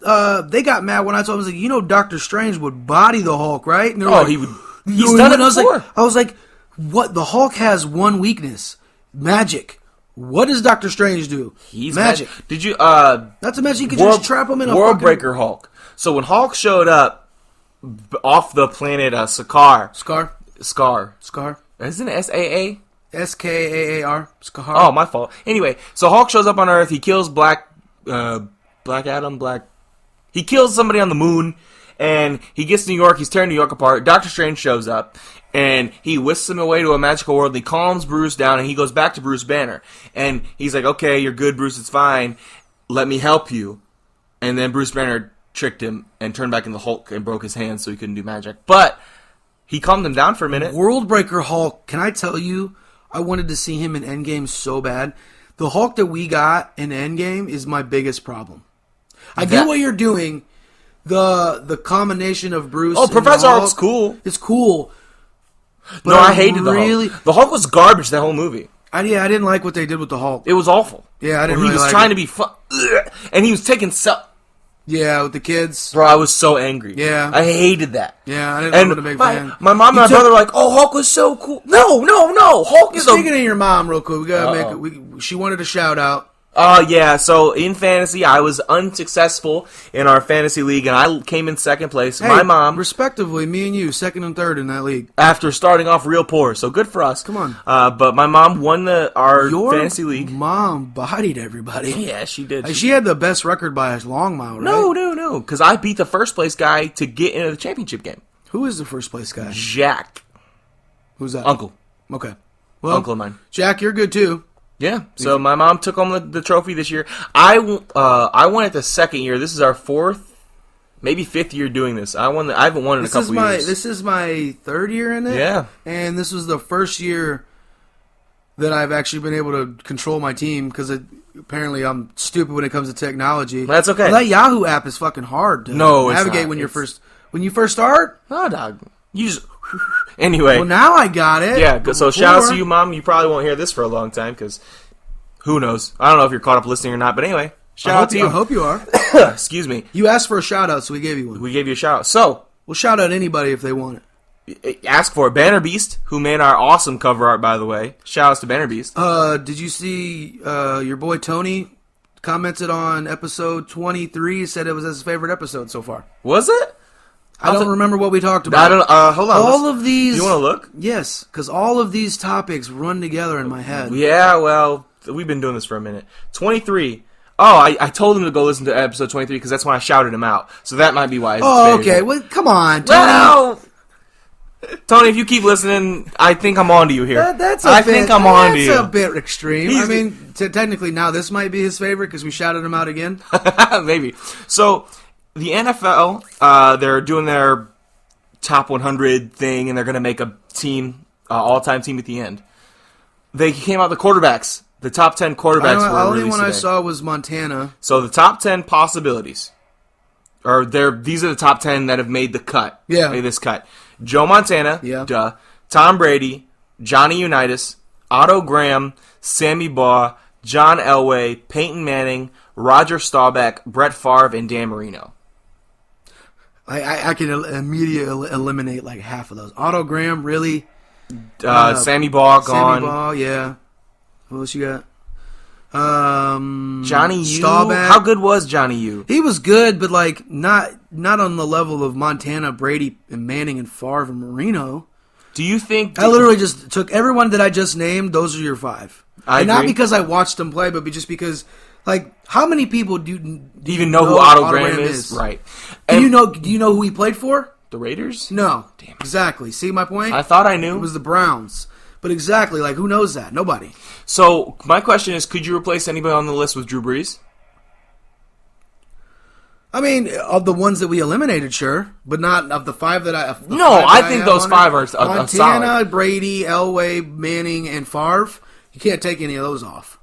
They got mad when I told them, I was like, Doctor Strange would body the Hulk, right? And like, he would. He's done it before. I was like, what? The Hulk has one weakness: magic. What does Doctor Strange do? He's magic. Did you? Not to mention, you could just trap him in a World Breaker Hulk. So when Hulk showed up off the planet Sakaar, Scar. Isn't it S-A-A? Skaar. Scar. Oh, my fault. Anyway, so Hulk shows up on Earth. He kills Black Adam. He kills somebody on the moon, and he gets to New York. He's tearing New York apart. Doctor Strange shows up, and he whisks him away to a magical world. He calms Bruce down, and he goes back to Bruce Banner. And he's like, okay, you're good, Bruce. It's fine. Let me help you. And then Bruce Banner tricked him and turned back into Hulk and broke his hand so he couldn't do magic. But he calmed him down for a minute. World Breaker Hulk, can I tell you, I wanted to see him in Endgame so bad. The Hulk that we got in Endgame is my biggest problem. I get what you're doing. The combination of Bruce and Professor Hulk, Hulk's cool. It's cool. But No, I hated the Hulk. The Hulk was garbage that whole movie. I didn't like what they did with the Hulk. It was awful. Yeah, I didn't He really was like trying it. to be fun. And he was taking Yeah, with the kids. Bro, I was so angry. Yeah. I hated that. Yeah, I didn't And know a big fan. my mom and my brother were like, oh, Hulk was so cool. No. Hulk is Speaking of your mom, real quick, we gotta she wanted a shout out. Yeah, so in fantasy, I was unsuccessful in our fantasy league, and I came in second place. Hey, my mom, respectively, me and you, second and third in that league. after starting off real poor, so good for us. Come on. But my mom won our Your fantasy league. mom bodied everybody. Yeah, she did. She had the best record by a long mile, right? No, because I beat the first place guy to get into the championship game. Who is the first place guy? Jack. Who's that? Uncle. Okay. Well, Uncle of mine. Jack, you're good too. Yeah, so my mom took home the trophy this year. I won it the second year. This is our fourth, maybe fifth year doing this. I haven't won in a couple years. This is my third year in it. Yeah. And this was the first year that I've actually been able to control my team because apparently I'm stupid when it comes to technology. That's okay. Well, that Yahoo app is fucking hard to navigate when you first start. Oh, dog. You just... Anyway. Well, now I got it. Yeah, so shout out to you, Mom. You probably won't hear this for a long time because who knows? I don't know if you're caught up listening or not, but anyway, shout out to you. I hope you are. Excuse me. You asked for a shout out, so we gave you one. We gave you a shout out. So, we'll shout out anybody if they want it. Ask for it. Banner Beast, who made our awesome cover art, by the way. Shout outs to Banner Beast. Did you see your boy Tony commented on episode 23, said it was his favorite episode so far? Was it? I don't remember what we talked about. Hold on. All of these... You want to look? Yes, because all of these topics run together in my head. Yeah, well, we've been doing this for a minute. 23. Oh, I told him to go listen to episode 23 because that's when I shouted him out. So that might be why. Okay. Well, come on, Tony. Well, Tony, if you keep listening, I think I'm on to you here. That's a bit extreme. I mean, technically now this might be his favorite because we shouted him out again. Maybe. So, the NFL, they're doing their top 100 thing, and they're going to make a team, all-time team at the end. They came out the quarterbacks. The top 10 quarterbacks were released. The only one I saw was Montana. So the top 10 possibilities, these are the top 10 that have made the cut. Yeah. Made this cut. Joe Montana. Yeah. Duh. Tom Brady. Johnny Unitas. Otto Graham. Sammy Baugh. John Elway. Peyton Manning. Roger Staubach. Brett Favre. And Dan Marino. I can immediately eliminate like half of those. Otto Graham, really? Sammy Baugh, gone. Sammy Baugh, yeah. What else you got? Johnny U. Staubach. How good was Johnny U? He was good, but like not on the level of Montana, Brady, and Manning, and Favre, and Marino. Do you think... I literally just took everyone that I just named. Those are your five. I agree. Not because I watched them play, but just because... Like, how many people do even know who Otto Graham is? Right. Do you know who he played for? The Raiders? No. Damn it. Exactly. See my point? I thought I knew. It was the Browns. But exactly, like, who knows that? Nobody. So, my question is, could you replace anybody on the list with Drew Brees? I mean, of the ones that we eliminated, sure. But not of the five that I... I think those five are Montana, solid. Brady, Elway, Manning, and Favre. You can't take any of those off.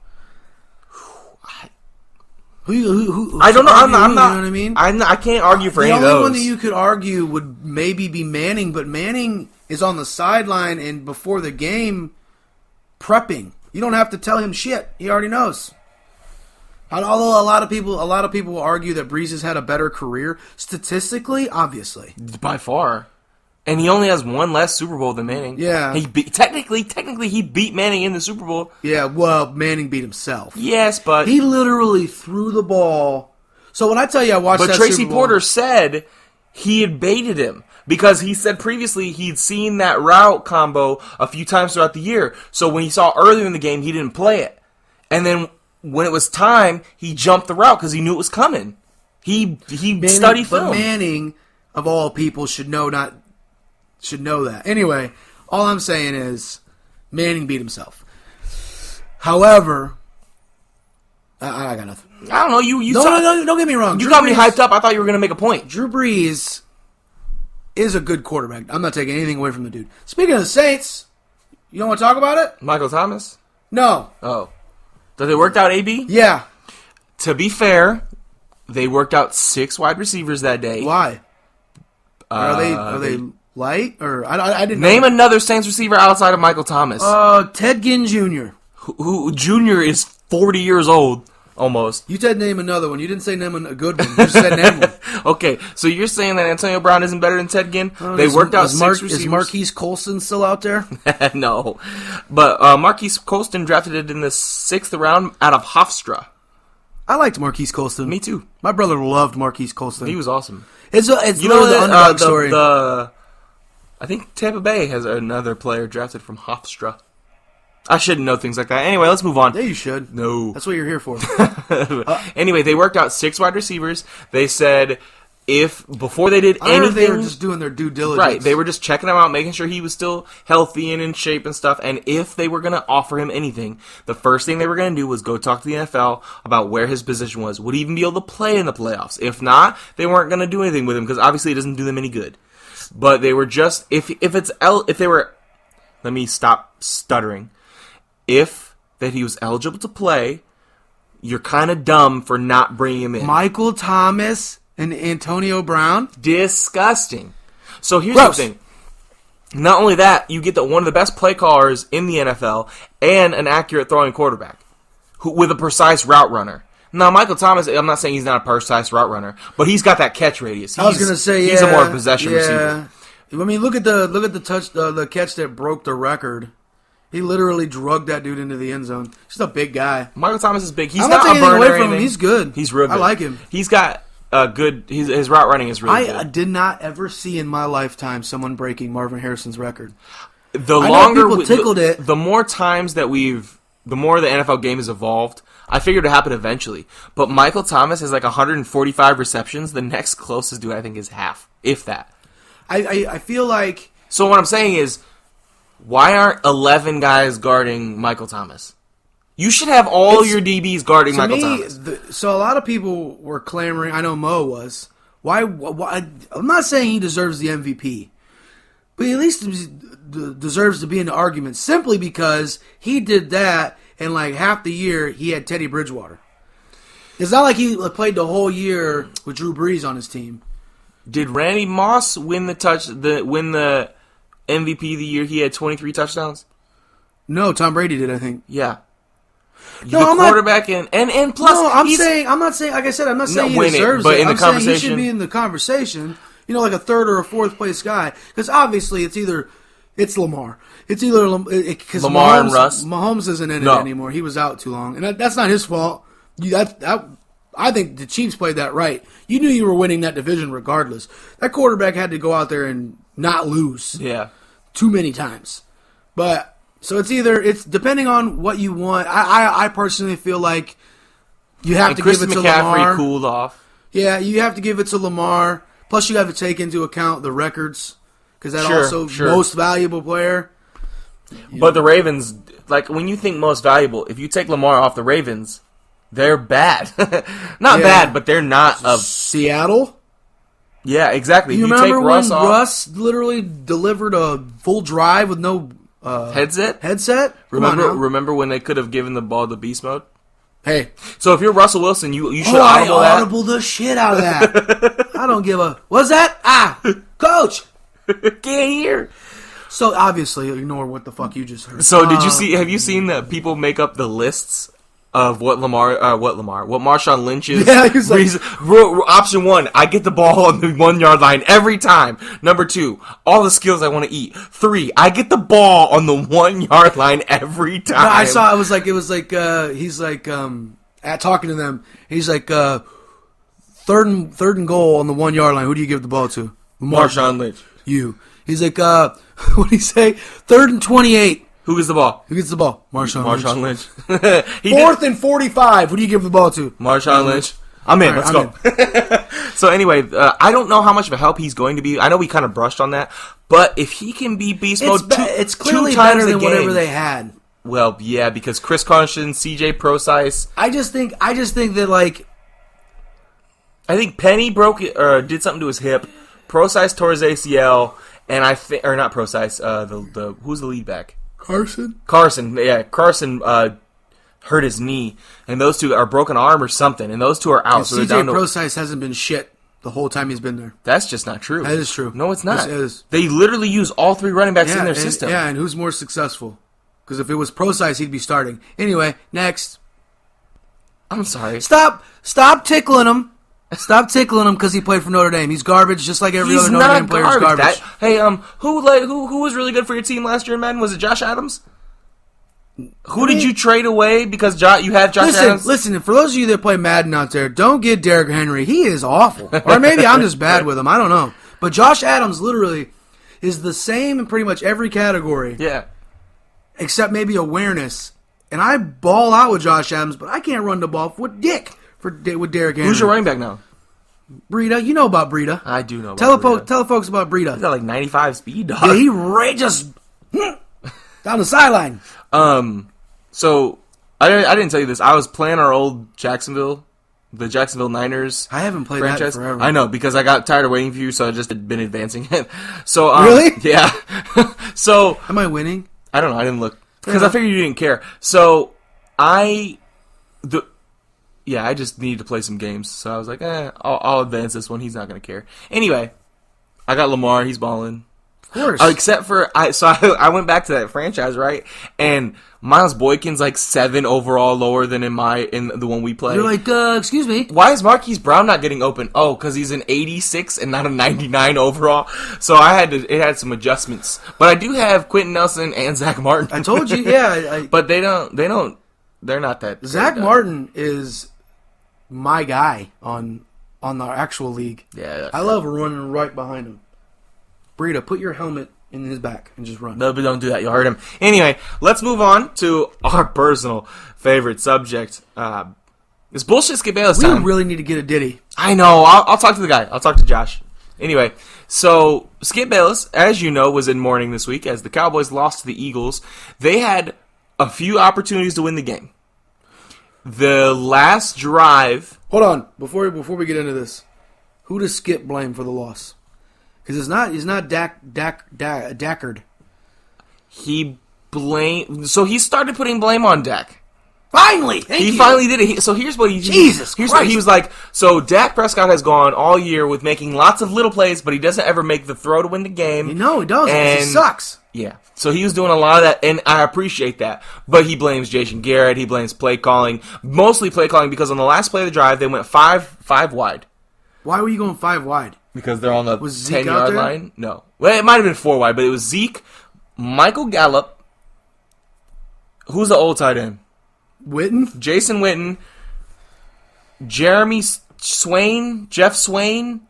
Who I don't know. I'm not. You know what I mean? I can't argue for any of those. The only one that you could argue would maybe be Manning, but Manning is on the sideline and before the game prepping. You don't have to tell him shit. He already knows. Although a lot of people will argue that Breeze has had a better career statistically, obviously, by far, and he only has one less Super Bowl than Manning. Yeah, technically he beat Manning in the Super Bowl. Yeah, well, Manning beat himself. Yes, but he literally threw the ball. So when I tell you I watched, but Tracy Porter said he had baited him because he said previously he'd seen that route combo a few times throughout the year. So when he saw earlier in the game, he didn't play it, and then when it was time, he jumped the route because he knew it was coming. He studied film. But Manning, of all people, should know that. Anyway, all I'm saying is Manning beat himself. However, I got nothing. I don't know. No, don't get me wrong. You got me hyped up. I thought you were going to make a point. Drew Brees is a good quarterback. I'm not taking anything away from the dude. Speaking of the Saints, you don't want to talk about it? Michael Thomas? No. Oh. That they worked out AB? Yeah. To be fair, they worked out 6 wide receivers that day. Why? Are they light? Or I didn't name another Saints receiver outside of Michael Thomas. Ted Ginn Jr. Who Jr. is 40 years old. Almost. You said name another one. You didn't say name a good one. You just said name one. Okay, so you're saying that Antonio Brown isn't better than Ted Ginn? They worked out 6 receivers. Is Marquise Colston still out there? No. But Marquise Colston drafted it in the 6th round out of Hofstra. I liked Marquise Colston. Me too. My brother loved Marquise Colston. He was awesome. It's literally the underdog story. I think Tampa Bay has another player drafted from Hofstra. I shouldn't know things like that. Anyway, let's move on. Yeah, you should. No. That's what you're here for. Anyway, they worked out 6 wide receivers. They said before they did anything... they were just doing their due diligence. Right. They were just checking him out, making sure he was still healthy and in shape and stuff. And if they were going to offer him anything, the first thing they were going to do was go talk to the NFL about where his position was. Would he even be able to play in the playoffs? If not, they weren't going to do anything with him because obviously it doesn't do them any good. But they were just... If they were... Let me stop stuttering. If that he was eligible to play, you're kind of dumb for not bringing him in. Michael Thomas and Antonio Brown? Disgusting. So here's the thing. Not only that, you get one of the best play callers in the NFL and an accurate throwing quarterback with a precise route runner. Now, Michael Thomas, I'm not saying he's not a precise route runner, but he's got that catch radius. I was going to say, he's a more possession receiver. I mean, look at the catch that broke the record. He literally drugged that dude into the end zone. He's a big guy. Michael Thomas is big. He's I'm not taking a burner away or from him. anything. He's good. He's real good. I like him. He's got good. His route running is really good. I did not ever see in my lifetime someone breaking Marvin Harrison's record. The longer people tickled it. The more times that the more the NFL game has evolved. I figured it would happen eventually. But Michael Thomas has like 145 receptions. The next closest dude I think is half, if that. I feel like. So what I'm saying is, why aren't 11 guys guarding Michael Thomas? You should have all your DBs guarding Michael Thomas. So a lot of people were clamoring. I know Mo was. Why? I'm not saying he deserves the MVP, but he at least deserves to be in the argument simply because he did that, and like half the year he had Teddy Bridgewater. It's not like he played the whole year with Drew Brees on his team. Did Randy Moss win the MVP of the year? He had 23 touchdowns. No, Tom Brady did, I think. Yeah. No, I'm quarterback not, and plus, no, I'm not saying. Like I said, I'm not saying he deserves but it. In the I'm conversation, saying he should be in the conversation. You know, like a third or a fourth place guy, because obviously it's Lamar. It's either because Lamar and Russ. Mahomes isn't in it anymore. He was out too long, and that's not his fault. I think the Chiefs played that right. You knew you were winning that division regardless. That quarterback had to go out there and not lose. Yeah. Too many times. But so it's depending on what you want. I personally feel like you have to give it to Lamar. McCaffrey cooled off. Yeah, you have to give it to Lamar. Plus, you have to take into account the records because that also most valuable player. But the Ravens, like when you think most valuable, if you take Lamar off the Ravens, they're bad. Not bad, but they're not Seattle. Yeah, exactly. You remember when Russ literally delivered a full drive with no headset? Remember when they could have given the ball to beast mode? Hey. So if you're Russell Wilson, you should audible that. I audible the shit out of that. I don't give a... What's that? Coach! Can't hear. So obviously, ignore what the fuck you just heard. So did you see? Have you seen that people make up the lists of what Marshawn Lynch is? Yeah, he's like, option 1, I get the ball on the 1 yard line every time. Number 2, all the skills I want to eat. 3, I get the ball on the 1 yard line every time. No, I saw. It was like he's like at talking to them. He's like third and goal on the 1 yard line. Who do you give the ball to? Marshawn Lynch. You. He's like what do you say? 3rd and 28. Who gets the ball? Who gets the ball? Marshawn Lynch. 4th and 45. Who do you give the ball to? Marshawn Lynch. I'm in. Let's go. So anyway, I don't know how much of a help he's going to be. I know we kind of brushed on that, but if he can be beast mode it's clearly 2 times better than a game, whatever they had. Well, yeah, because Chris Carson, CJ Procise. I just think that like I think Penny broke it or did something to his hip. Procise tore his ACL, and I think or not Procise. The who's the lead back? Carson, yeah, Carson hurt his knee, and those two are broken arm or something, and those two are out. So CJ Procise hasn't been shit the whole time he's been there. That's just not true. That is true. No, it's not. It is. They literally use all 3 running backs in their system. Yeah, and who's more successful? Because if it was Procise, he'd be starting. Anyway, next. I'm sorry. Stop tickling him. Stop tickling him because he played for Notre Dame. He's garbage, just like every other Notre Dame player is garbage. Who was really good for your team last year, man? Was it Josh Adams? Who did you trade away because you have Josh Adams? Listen, for those of you that play Madden out there, don't get Derrick Henry. He is awful. Or maybe I'm just bad with him. I don't know. But Josh Adams literally is the same in pretty much every category. Yeah. Except maybe awareness. And I ball out with Josh Adams, but I can't run the ball with Derrick Henry. Who's your running back now? Breida. You know about Breida. I do know about Breida. Tell the folks about Breida. He's got like 95 speed, dog. Yeah, he just down the sideline. So I didn't tell you this. I was playing our old the Jacksonville Niners. I haven't played franchise. that forever. I know, because I got tired of waiting for you, so I just had been advancing it. So really? Yeah. So am I winning? I don't know. I didn't look because I figured you didn't care. So I just needed to play some games. So I was like, I'll advance this one. He's not gonna care. Anyway, I got Lamar. He's balling. Of course. Except for I went back to that franchise, right? And Miles Boykin's like 7 overall lower than in the one we play. You're like, excuse me. Why is Marquise Brown not getting open? Oh, because he's an 86 and not a 99 overall. So it had some adjustments. But I do have Quentin Nelson and Zach Martin. I told you, yeah. But they're not that. Zach Martin is my guy on the actual league. Yeah. I love running right behind him. Breida, put your helmet in his back and just run. No, but don't do that. You'll hurt him. Anyway, let's move on to our personal favorite subject. It's bullshit Skip Bayless time. We really need to get a ditty. I know. I'll talk to the guy. I'll talk to Josh. Anyway, so Skip Bayless, as you know, was in mourning this week as the Cowboys lost to the Eagles. They had a few opportunities to win the game. The last drive. Hold on, before we get into this, who does Skip blame for the loss? Because he's not Dackard. So he started putting blame on Dak. Finally, he finally did it. So here's what he Jesus here's Christ. What he was like. So Dak Prescott has gone all year with making lots of little plays, but he doesn't ever make the throw to win the game. No, he doesn't. He sucks. Yeah. So he was doing a lot of that, and I appreciate that. But he blames Jason Garrett. He blames play calling, mostly play calling, because on the last play of the drive they went five wide. Why were you going 5 wide? Because they're on the 10-yard line. No. Well, it might have been 4 wide, but it was Zeke, Michael Gallup. Who's the old tight end? Witten? Jason Witten. Jeremy Swain? Jeff Swain?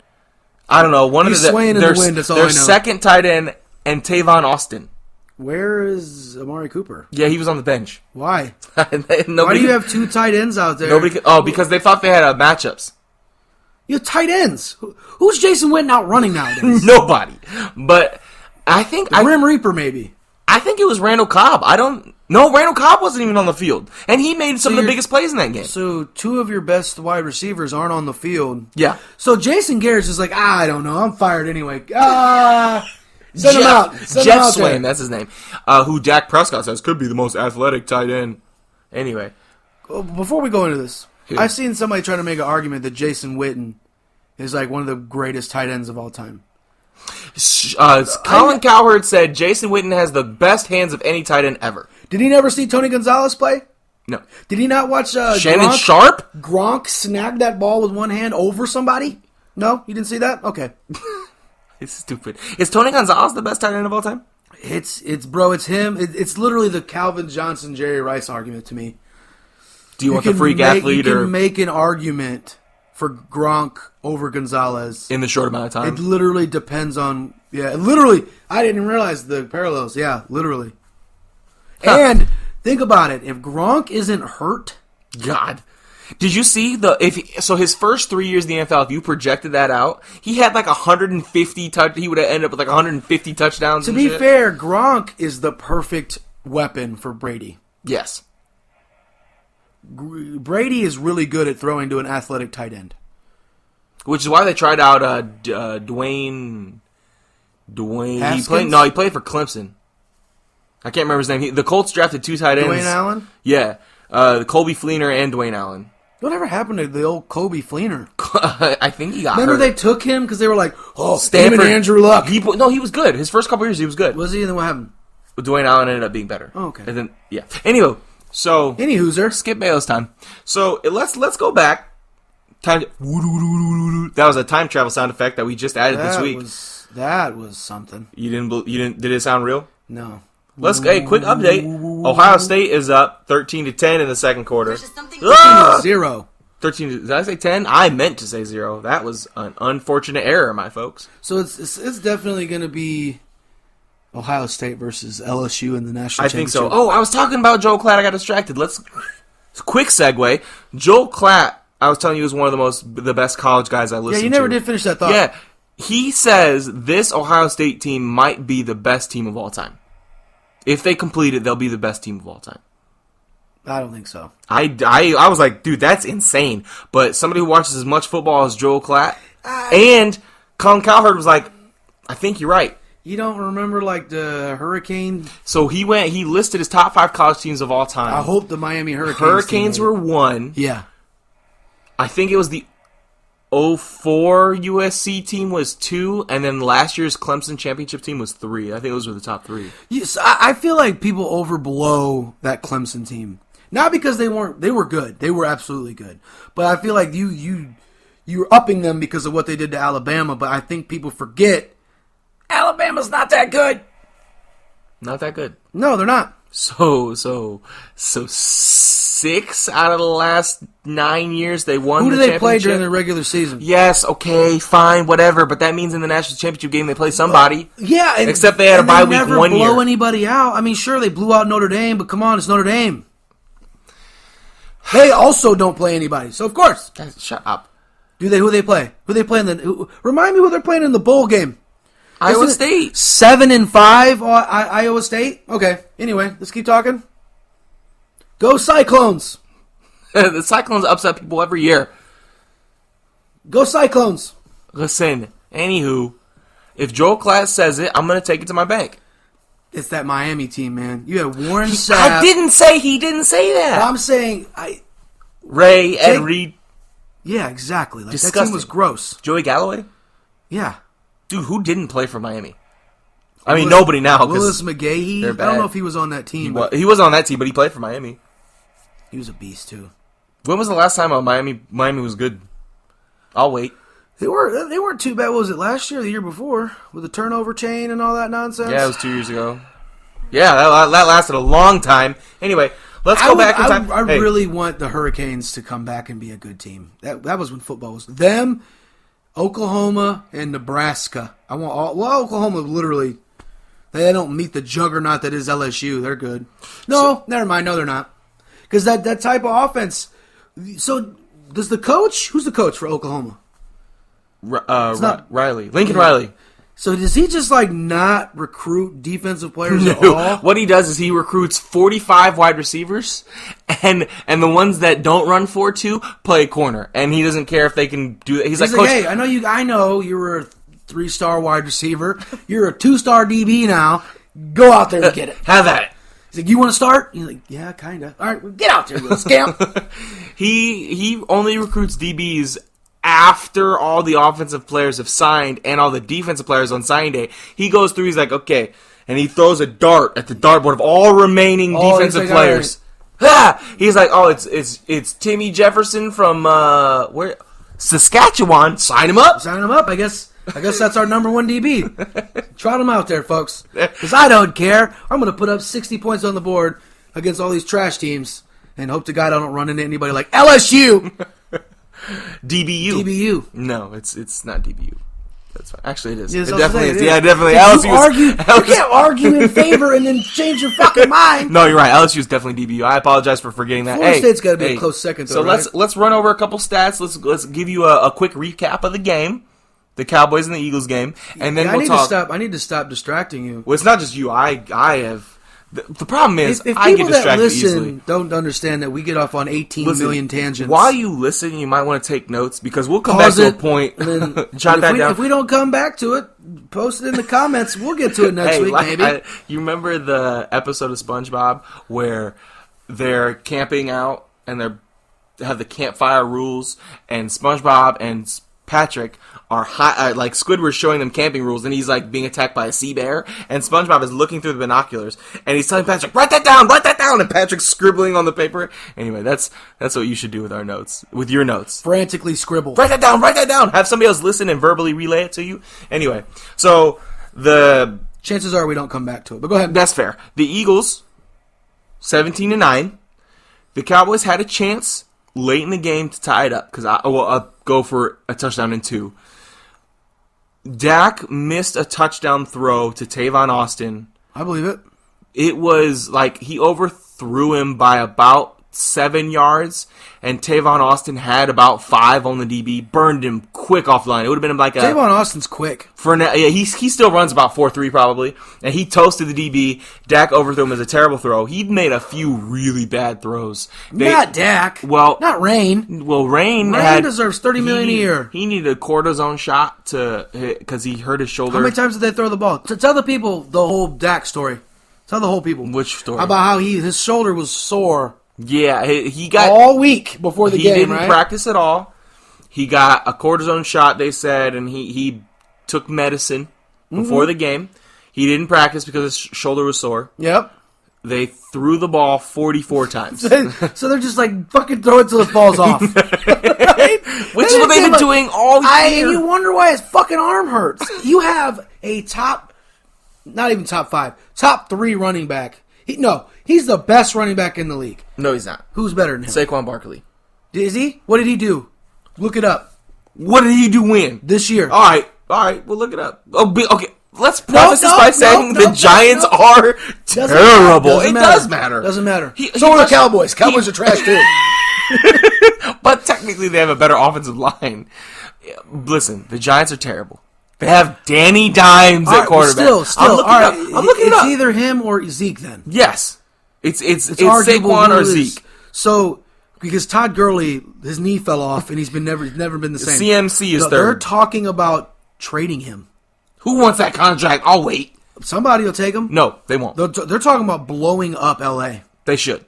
I don't know. One of the Swain in the wind, that's all I know. Their second tight end, and Tavon Austin. Where is Amari Cooper? Yeah, he was on the bench. Why? Why do you have 2 tight ends out there? Because they thought they had matchups. You have tight ends. Who's Jason Witten out running nowadays? Nobody. But I think Grim Reaper, maybe. I think it was Randall Cobb. Randall Cobb wasn't even on the field. And he made some of the biggest plays in that game. So 2 of your best wide receivers aren't on the field. Yeah. So Jason Garrett's just like, I don't know. I'm fired anyway. Send him out. Jeff Swain, that's his name. Who Dak Prescott says could be the most athletic tight end. Anyway. Before we go into this, I've seen somebody try to make an argument that Jason Witten is like one of the greatest tight ends of all time. Colin Cowherd said Jason Witten has the best hands of any tight end ever. Did he never see Tony Gonzalez play? No. Did he not watch Shannon Sharp? Gronk snag that ball with one hand over somebody? No? You didn't see that? Okay. It's stupid. Is Tony Gonzalez the best tight end of all time? It's him. It's literally the Calvin Johnson, Jerry Rice argument to me. Do you want the freak athlete? You can make an argument for Gronk over Gonzalez. In the short amount of time? It literally depends on... Yeah, literally. I didn't realize the parallels. Yeah, literally. Huh. And think about it. If Gronk isn't hurt... God. Did you see his first 3 years in the NFL, if you projected that out, he had like 150 he would have ended up with like 150 touchdowns. To be fair, Gronk is the perfect weapon for Brady. Yes. Brady is really good at throwing to an athletic tight end. Which is why they tried out Dwayne. Haskins? He played for Clemson. I can't remember his name. The Colts drafted 2 tight ends. Dwayne Allen? Yeah. Colby Fleener and Dwayne Allen. Whatever happened to the old Kobe Fleener? I think he got Remember hurt. they took him because they were like, Stanford. Him and Andrew Luck. He was good. His first couple years, he was good. Was he? And then what happened? Dwayne Allen ended up being better. Oh, okay. And then, yeah. Anyway, so... Any hooser. Skip Bayless time. So, let's go back. That was a time travel sound effect that we just added this week. That was something. You didn't, did it sound real? No. Quick update. Ohio State is up 13-10 in the second quarter. 0. 13. Did I say 10? I meant to say 0. That was an unfortunate error, my folks. So it's definitely going to be Ohio State versus LSU in the national championship. I think so. Oh, I was talking about Joel Klatt. I got distracted. Quick segue. Joel Klatt, I was telling you, is one of the best college guys I listened to. Yeah, you never did finish that thought. Yeah. He says this Ohio State team might be the best team of all time. If they complete it, they'll be the best team of all time. I don't think so. I was like, dude, that's insane. But somebody who watches as much football as Joel Klatt and Colin Cowherd was like, I think you're right. You don't remember like the Hurricane? So he listed his top 5 college teams of all time. I hope the Miami Hurricanes were 1. Yeah. I think it was the 04 USC team was 2, and then last year's Clemson championship team was 3. I think those were the top 3. Yes, I feel like people overblow that Clemson team. Not because they were good. They were absolutely good. But I feel like you're upping them because of what they did to Alabama, but I think people forget Alabama's not that good. Not that good. No, they're not. So 6 out of the last 9 years they won. Who do the they play championship? during the regular season? Yes, okay, fine, whatever. But that means in the national championship game they play somebody. Yeah, except they had a bye week 1 year. They never blow anybody out. I mean, sure they blew out Notre Dame, but come on, it's Notre Dame. They also don't play anybody, so of course. Guys, shut up. Who they play? Remind me who they're playing in the bowl game. Iowa State. 7-5. Iowa State. Okay. Anyway, let's keep talking. Go Cyclones. The Cyclones upset people every year. Go Cyclones. Listen, anywho, if Joel Klatt says it, I'm going to take it to my bank. It's that Miami team, man. You have Warren Sapp. I didn't say he didn't say that. I'm saying Ray, Ed Reed. Yeah, exactly. Like, disgusting. That team was gross. Joey Galloway? Yeah. Dude, who didn't play for Miami? I mean, nobody now. Willis McGahee? I don't know if he was on that team. He was on that team, but he played for Miami. He was a beast, too. When was the last time Miami was good? I'll wait. They weren't too bad. What was it, last year or the year before? With the turnover chain and all that nonsense? Yeah, it was 2 years ago. Yeah, that lasted a long time. Anyway, let's go back in time. I really want the Hurricanes to come back and be a good team. That was when football was. Them, Oklahoma, and Nebraska. I want all. Well, Oklahoma literally, they don't meet the juggernaut that is LSU. They're good. No, never mind. No, they're not. Because that type of offense. So, does the coach? Who's the coach for Oklahoma? Riley. Lincoln Riley. So does he just not recruit defensive players at all? What he does is he recruits 45 wide receivers, and the ones that don't run 4-2 play corner, and he doesn't care if they can do that. He's like, Coach, hey, I know you were a 3-star wide receiver. You're a 2-star DB now. Go out there and get it. Have at it. He's like, you want to start? He's like, yeah, kind of. All right, well, get out there, little scamp. He only recruits DBs after all the offensive players have signed and all the defensive players on signing day. He goes through, he's like, okay, and he throws a dart at the dartboard of all remaining defensive players. He's like, oh, it's Timmy Jefferson from where? Saskatchewan. Sign him up. Sign him up. I guess that's our number one DB. Trot him out there, folks. Because I don't care. I'm going to put up 60 points on the board against all these trash teams and hope to God I don't run into anybody like LSU. DBU. No, it's not DBU. That's fine. Actually, it is. Yes, It definitely is. it is. Yeah, definitely. You can't argue in favor and then change your fucking mind. No, you're right. LSU is definitely DBU. I apologize for forgetting that. Florida State's got to be a close second, though. So let's run over a couple stats. Let's give you a quick recap of the game, the Cowboys and the Eagles game, and then we'll talk. I need to stop distracting you. Well, it's not just you. I have. The problem is, if I get people distracted that listen easily. Don't understand that we get off on 18 million tangents. While you listen, you might want to take notes because we'll come Pause back to a point. Jot that down. If we don't come back to it, post it in the comments. We'll get to it next week, maybe. You remember the episode of SpongeBob where they're camping out and they have the campfire rules, and SpongeBob and Patrick are like Squidward's showing them camping rules, and he's like being attacked by a sea bear, and SpongeBob is looking through the binoculars, and he's telling Patrick, write that down, and Patrick's scribbling on the paper. Anyway, that's what you should do with our notes, with your notes. Frantically scribble. Write that down. Have somebody else listen and verbally relay it to you. Anyway, so the chances are we don't come back to it, but go ahead. That's fair. The Eagles, 17-9. The Cowboys had a chance late in the game to tie it up because I'll go for a touchdown in 2. Dak missed a touchdown throw to Tavon Austin. I believe it. It was like he overthrew him by about 7 yards, and Tavon Austin had about 5 on the DB. Burned him quick off the line. It would have been like Tavon Austin's quick. He still runs about 4.3 probably, and he toasted the DB. Dak overthrew him as a terrible throw. He made a few really bad throws. Not Dak. Well, not Rain. Well, Rain deserves $30 million a year. He needed a cortisone shot because he hurt his shoulder. How many times did they throw the ball? Tell the people the whole Dak story. Tell the whole people. Which story? About how his shoulder was sore. Yeah, he got all week before the game. He didn't practice at all. He got a cortisone shot, they said, and he took medicine before the game. He didn't practice because his shoulder was sore. Yep. They threw the ball 44 times. So they're just like, fucking throw it till it falls off. Right? Which is what they've been doing all year. You wonder why his fucking arm hurts. You have a not even top 5, top 3 running back. He's the best running back in the league. No, he's not. Who's better than him? Saquon Barkley. Is he? What did he do? Look it up. What did he do when? This year. All right, we'll look it up. Okay. Let's preface this by saying the Giants are terrible. It does matter. Doesn't matter. So are the Cowboys. Cowboys are trash too. But technically they have a better offensive line. Listen, the Giants are terrible. They have Danny Dimes at quarterback. Still. I'm looking it up. It's either him or Zeke then. Yes. It's Saquon or Zeke. So, because Todd Gurley, his knee fell off and he's never been the same. CMC is third. They're talking about trading him. Who wants that contract? I'll wait. Somebody will take him. No, they won't. They're talking about blowing up LA. They should.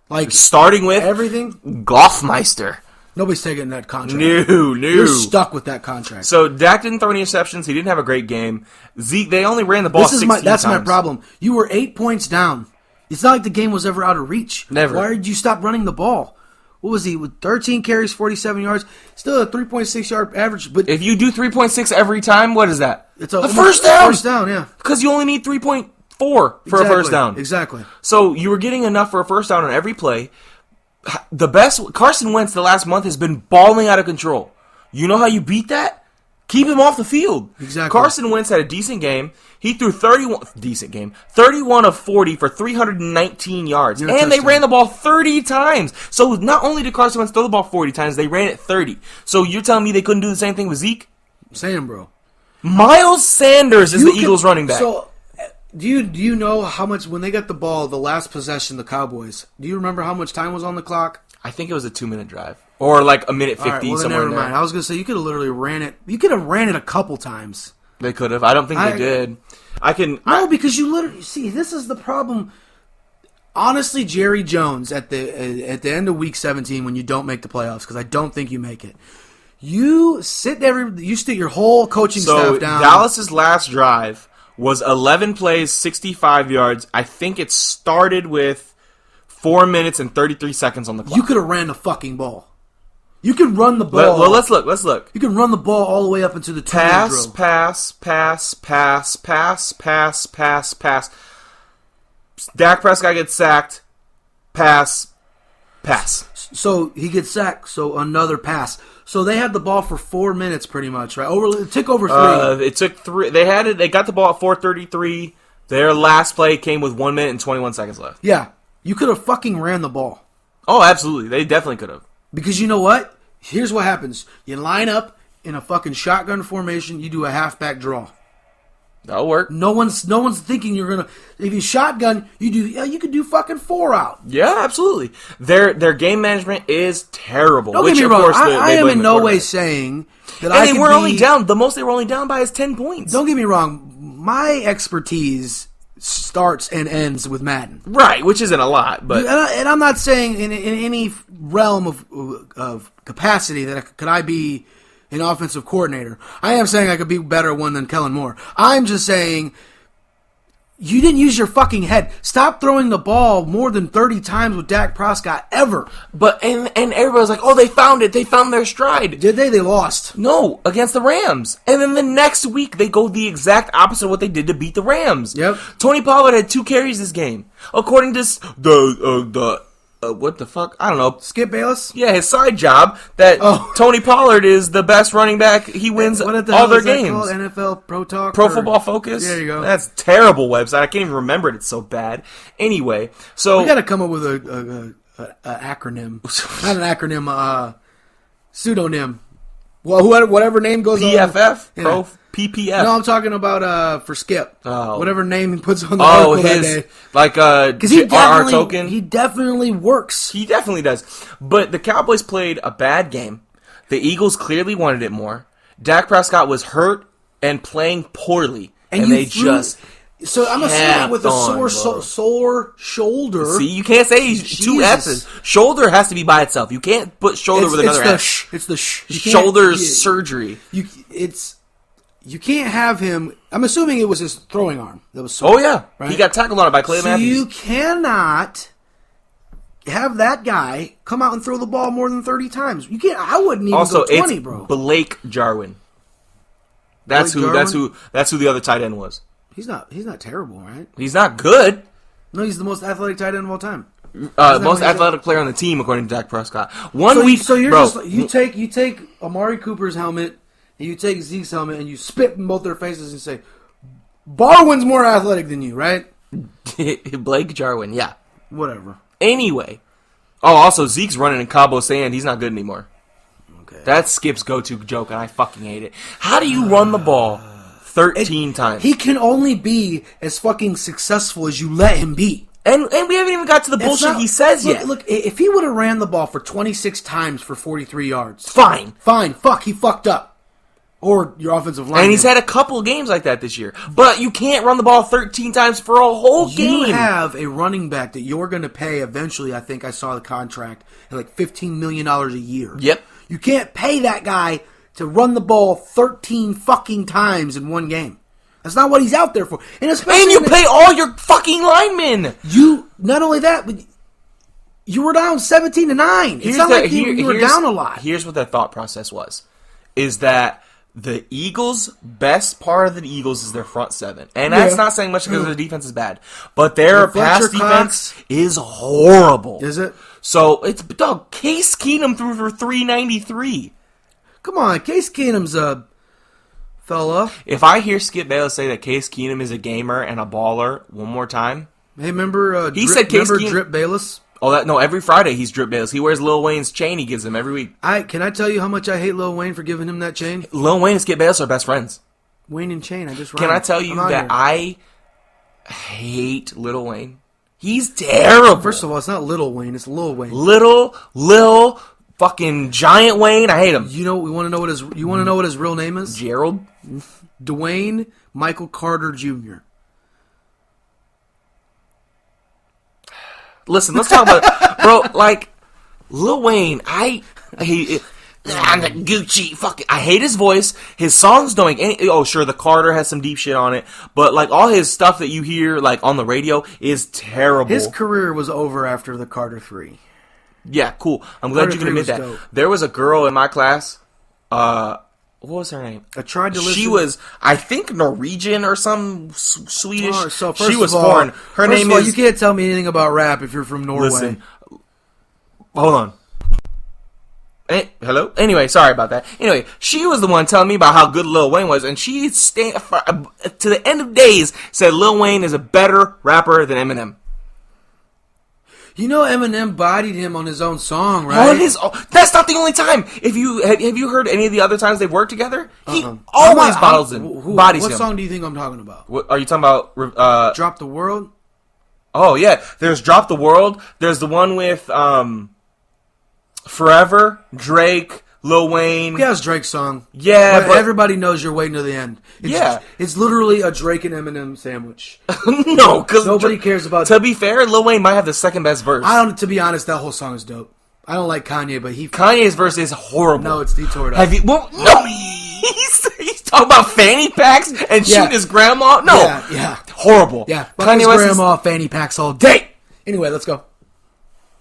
Like starting with everything. Goffmeister. Nobody's taking that contract. No. You're stuck with that contract. So Dak didn't throw any interceptions. He didn't have a great game. Zeke, they only ran the ball 16 times. That's my problem. You were 8 points down. It's not like the game was ever out of reach. Never. Why did you stop running the ball? What was he with 13 carries, 47 yards? Still a 3.6 yard average. But if you do 3.6 every time, what is that? It's a first down. First down, yeah. Because you only need 3.4 for a first down. Exactly. So you were getting enough for a first down on every play. The best Carson Wentz the last month has been balling out of control. You know how you beat that? Keep him off the field. Exactly. Carson Wentz had a decent game. He threw 31 of 40 for 319 yards. And they ran the ball 30 times. So not only did Carson Wentz throw the ball 40 times, they ran it 30. So you're telling me they couldn't do the same thing with Zeke? I'm saying, bro. Miles Sanders is the Eagles running back. So do you know how much, when they got the ball, the last possession, the Cowboys, do you remember how much time was on the clock? I think it was a 2-minute drive. Or like a minute 50, well, somewhere in there. I was going to say, you could have literally ran it. You could have ran it a couple times. They could have. I don't think they did. Because you literally, see, this is the problem. Honestly, Jerry Jones, at the end of week 17, when you don't make the playoffs, because I don't think you make it, You sit your whole coaching staff down. Dallas's last drive was 11 plays, 65 yards. I think it started with 4 minutes and 33 seconds on the clock. You could have ran the fucking ball. You can run the ball. Let's look. You can run the ball all the way up into the pass. Dak Prescott gets sacked. Pass. So he gets sacked. So another pass. So they had the ball for 4 minutes, pretty much, right? It took over 3. It took 3. They had it. They got the ball at 4:33. Their last play came with 1 minute and 21 seconds left. Yeah, you could have fucking ran the ball. Oh, absolutely. They definitely could have. Because you know what? Here's what happens. You line up in a fucking shotgun formation. You do a halfback draw. That'll work. No one's thinking you're gonna. If you shotgun, you could do fucking 4 out. Yeah, absolutely. Their game management is terrible. Don't get me wrong. I am in no way saying that and they were only down. The most they were only down by is 10 points. Don't get me wrong. My expertise starts and ends with Madden. Right, which isn't a lot, but and I'm not saying in any realm of capacity that could I be an offensive coordinator. I am saying I could be better one than Kellen Moore. I'm just saying you didn't use your fucking head. Stop throwing the ball more than 30 times with Dak Prescott ever. But and everybody's like, oh, they found it. They found their stride. Did they? They lost. No, against the Rams. And then the next week they go the exact opposite of what they did to beat the Rams. Yep. Tony Pollard had 2 carries this game, according to the what the fuck? I don't know. Skip Bayless? Yeah, his side job that Tony Pollard is the best running back. He wins all their games. Called? NFL Pro Talk? Pro Football Focus? There you go. That's a terrible website. I can't even remember it. It's so bad. Anyway, so... We got to come up with a acronym. Not an acronym, pseudonym. Well, whatever name goes PFF? on. Pro PPF. No, I'm talking about for Skip. Oh. Whatever name he puts on the article that day. Like RR token? He definitely works. He definitely does. But the Cowboys played a bad game. The Eagles clearly wanted it more. Dak Prescott was hurt and playing poorly. And they just... So I'm assuming with a sore shoulder. See, you can't say 2 S's. Shoulder has to be by itself. You can't put shoulder with another S. It's the shoulder surgery. You can't have him. I'm assuming it was his throwing arm that was sore. Oh yeah, right? He got tackled on it by Clay Matthews. You cannot have that guy come out and throw the ball more than 30 times. You can't. I wouldn't even go 20, bro. Blake Jarwin. That's who the other tight end was. He's not terrible, right? He's not good. No, he's the most athletic tight end of all time. Most athletic player on the team, according to Dak Prescott. You take Amari Cooper's helmet, and you take Zeke's helmet, and you spit in both their faces and say, Barwin's more athletic than you, right? Blake Jarwin, yeah. Whatever. Anyway. Oh, also, Zeke's running in Cabo Sand. He's not good anymore. Okay. That's Skip's go-to joke, and I fucking hate it. How do you run the ball 13 times? He can only be as fucking successful as you let him be. And we haven't even got to the bullshit he says yet. Look, if he would have ran the ball for 26 times for 43 yards. Fine. Fuck, he fucked up. Or your offensive line. And he's had a couple games like that this year. But you can't run the ball 13 times for a whole game. You have a running back that you're going to pay eventually. I think I saw the contract at like $15 million a year. Yep. You can't pay that guy to run the ball 13 fucking times in one game. That's not what he's out there for. And you pay all your fucking linemen. Not only that, but you were down 17-9. It's not like you were down a lot. Here's what that thought process was. Is that the Eagles, best part of the Eagles is their front seven. And that's not saying much because their defense is bad. But their pass defense is horrible. Is it? So, Case Keenum threw for 393. Come on, Case Keenum's a fella. If I hear Skip Bayless say that Case Keenum is a gamer and a baller one more time. Hey, remember Drip Bayless? Oh, no, every Friday he's Drip Bayless. He wears Lil Wayne's chain he gives him every week. Can I tell you how much I hate Lil Wayne for giving him that chain? Lil Wayne and Skip Bayless are best friends. Wayne and chain, I just Can I tell you that I hate Lil Wayne? He's terrible. First of all, it's not Little Wayne, it's Lil Wayne. Lil fucking Giant Wayne, I hate him. You want to know what his real name is? Gerald? Dwayne Michael Carter Jr. Listen, let's talk about it. Bro, like, Lil Wayne, I hate it. I'm the Gucci. Fuck it. I hate his voice. His songs don't make any. Oh, sure, the Carter has some deep shit on it, but like all his stuff that you hear like on the radio is terrible. His career was over after the Carter 3. Yeah, cool. I'm glad you can admit that. Dope. There was a girl in my class. What was her name? I tried to listen. She was, I think, Norwegian or some Swedish. Oh, so she was foreign. Her name is. You can't tell me anything about rap if you're from Norway. Listen, hold on. Hello? Anyway, sorry about that. Anyway, she was the one telling me about how good Lil Wayne was, and she to the end of days said Lil Wayne is a better rapper than Eminem. You know Eminem bodied him on his own song, right? That's not the only time. If you have you heard any of the other times they've worked together? He always bodies him. What song do you think I'm talking about? What are you talking about? Drop the World? Oh yeah, there's Drop the World. There's the one with Forever, Drake, Lil Wayne. Yeah, it's Drake's song. Yeah, but everybody knows you're waiting to the end. It's literally a Drake and Eminem sandwich. No, because nobody cares about. To be fair, Lil Wayne might have the second best verse. To be honest, that whole song is dope. I don't like Kanye, but Kanye's verse is horrible. No, it's detoured up. Have you? Well, no, he's talking about fanny packs and shooting his grandma. No, yeah, horrible. Yeah, Kanye's grandma fanny packs all day. Anyway, let's go.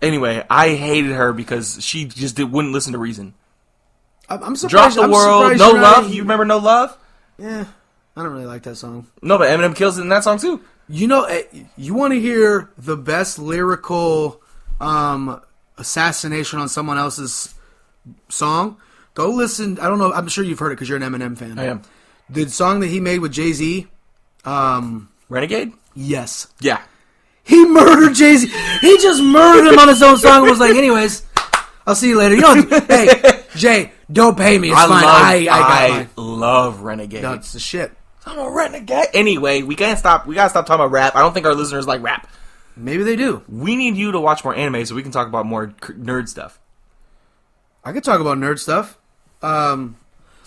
Anyway, I hated her because she just wouldn't listen to reason. I'm surprised. Drop the World, No Love. You remember No Love? Yeah, I don't really like that song. No, but Eminem kills it in that song too. You know, you want to hear the best lyrical assassination on someone else's song? Go listen. I don't know. I'm sure you've heard it because you're an Eminem fan. I am. The song that he made with Jay-Z. Renegade? Yes. Yeah. He murdered Jay-Z. He just murdered him on his own song and was like, anyways, I'll see you later. You know, hey, Jay, don't pay me. It's fine. I love Renegade. No, it's the shit. I'm a renegade. Anyway, we gotta stop talking about rap. I don't think our listeners like rap. Maybe they do. We need you to watch more anime so we can talk about more nerd stuff. I could talk about nerd stuff.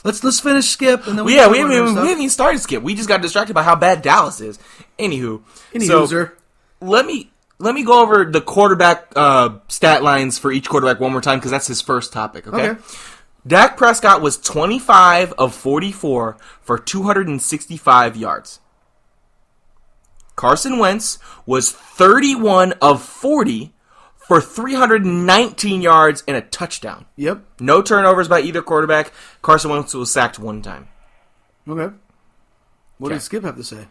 Let's finish Skip and then we haven't even started Skip. We just got distracted by how bad Dallas is. Anywho, let me go over the quarterback stat lines for each quarterback one more time because that's his first topic. Okay. Dak Prescott was 25 of 44 for 265 yards. Carson Wentz was 31 of 40 for 319 yards and a touchdown. Yep. No turnovers by either quarterback. Carson Wentz was sacked one time. Okay. What did Skip have to say?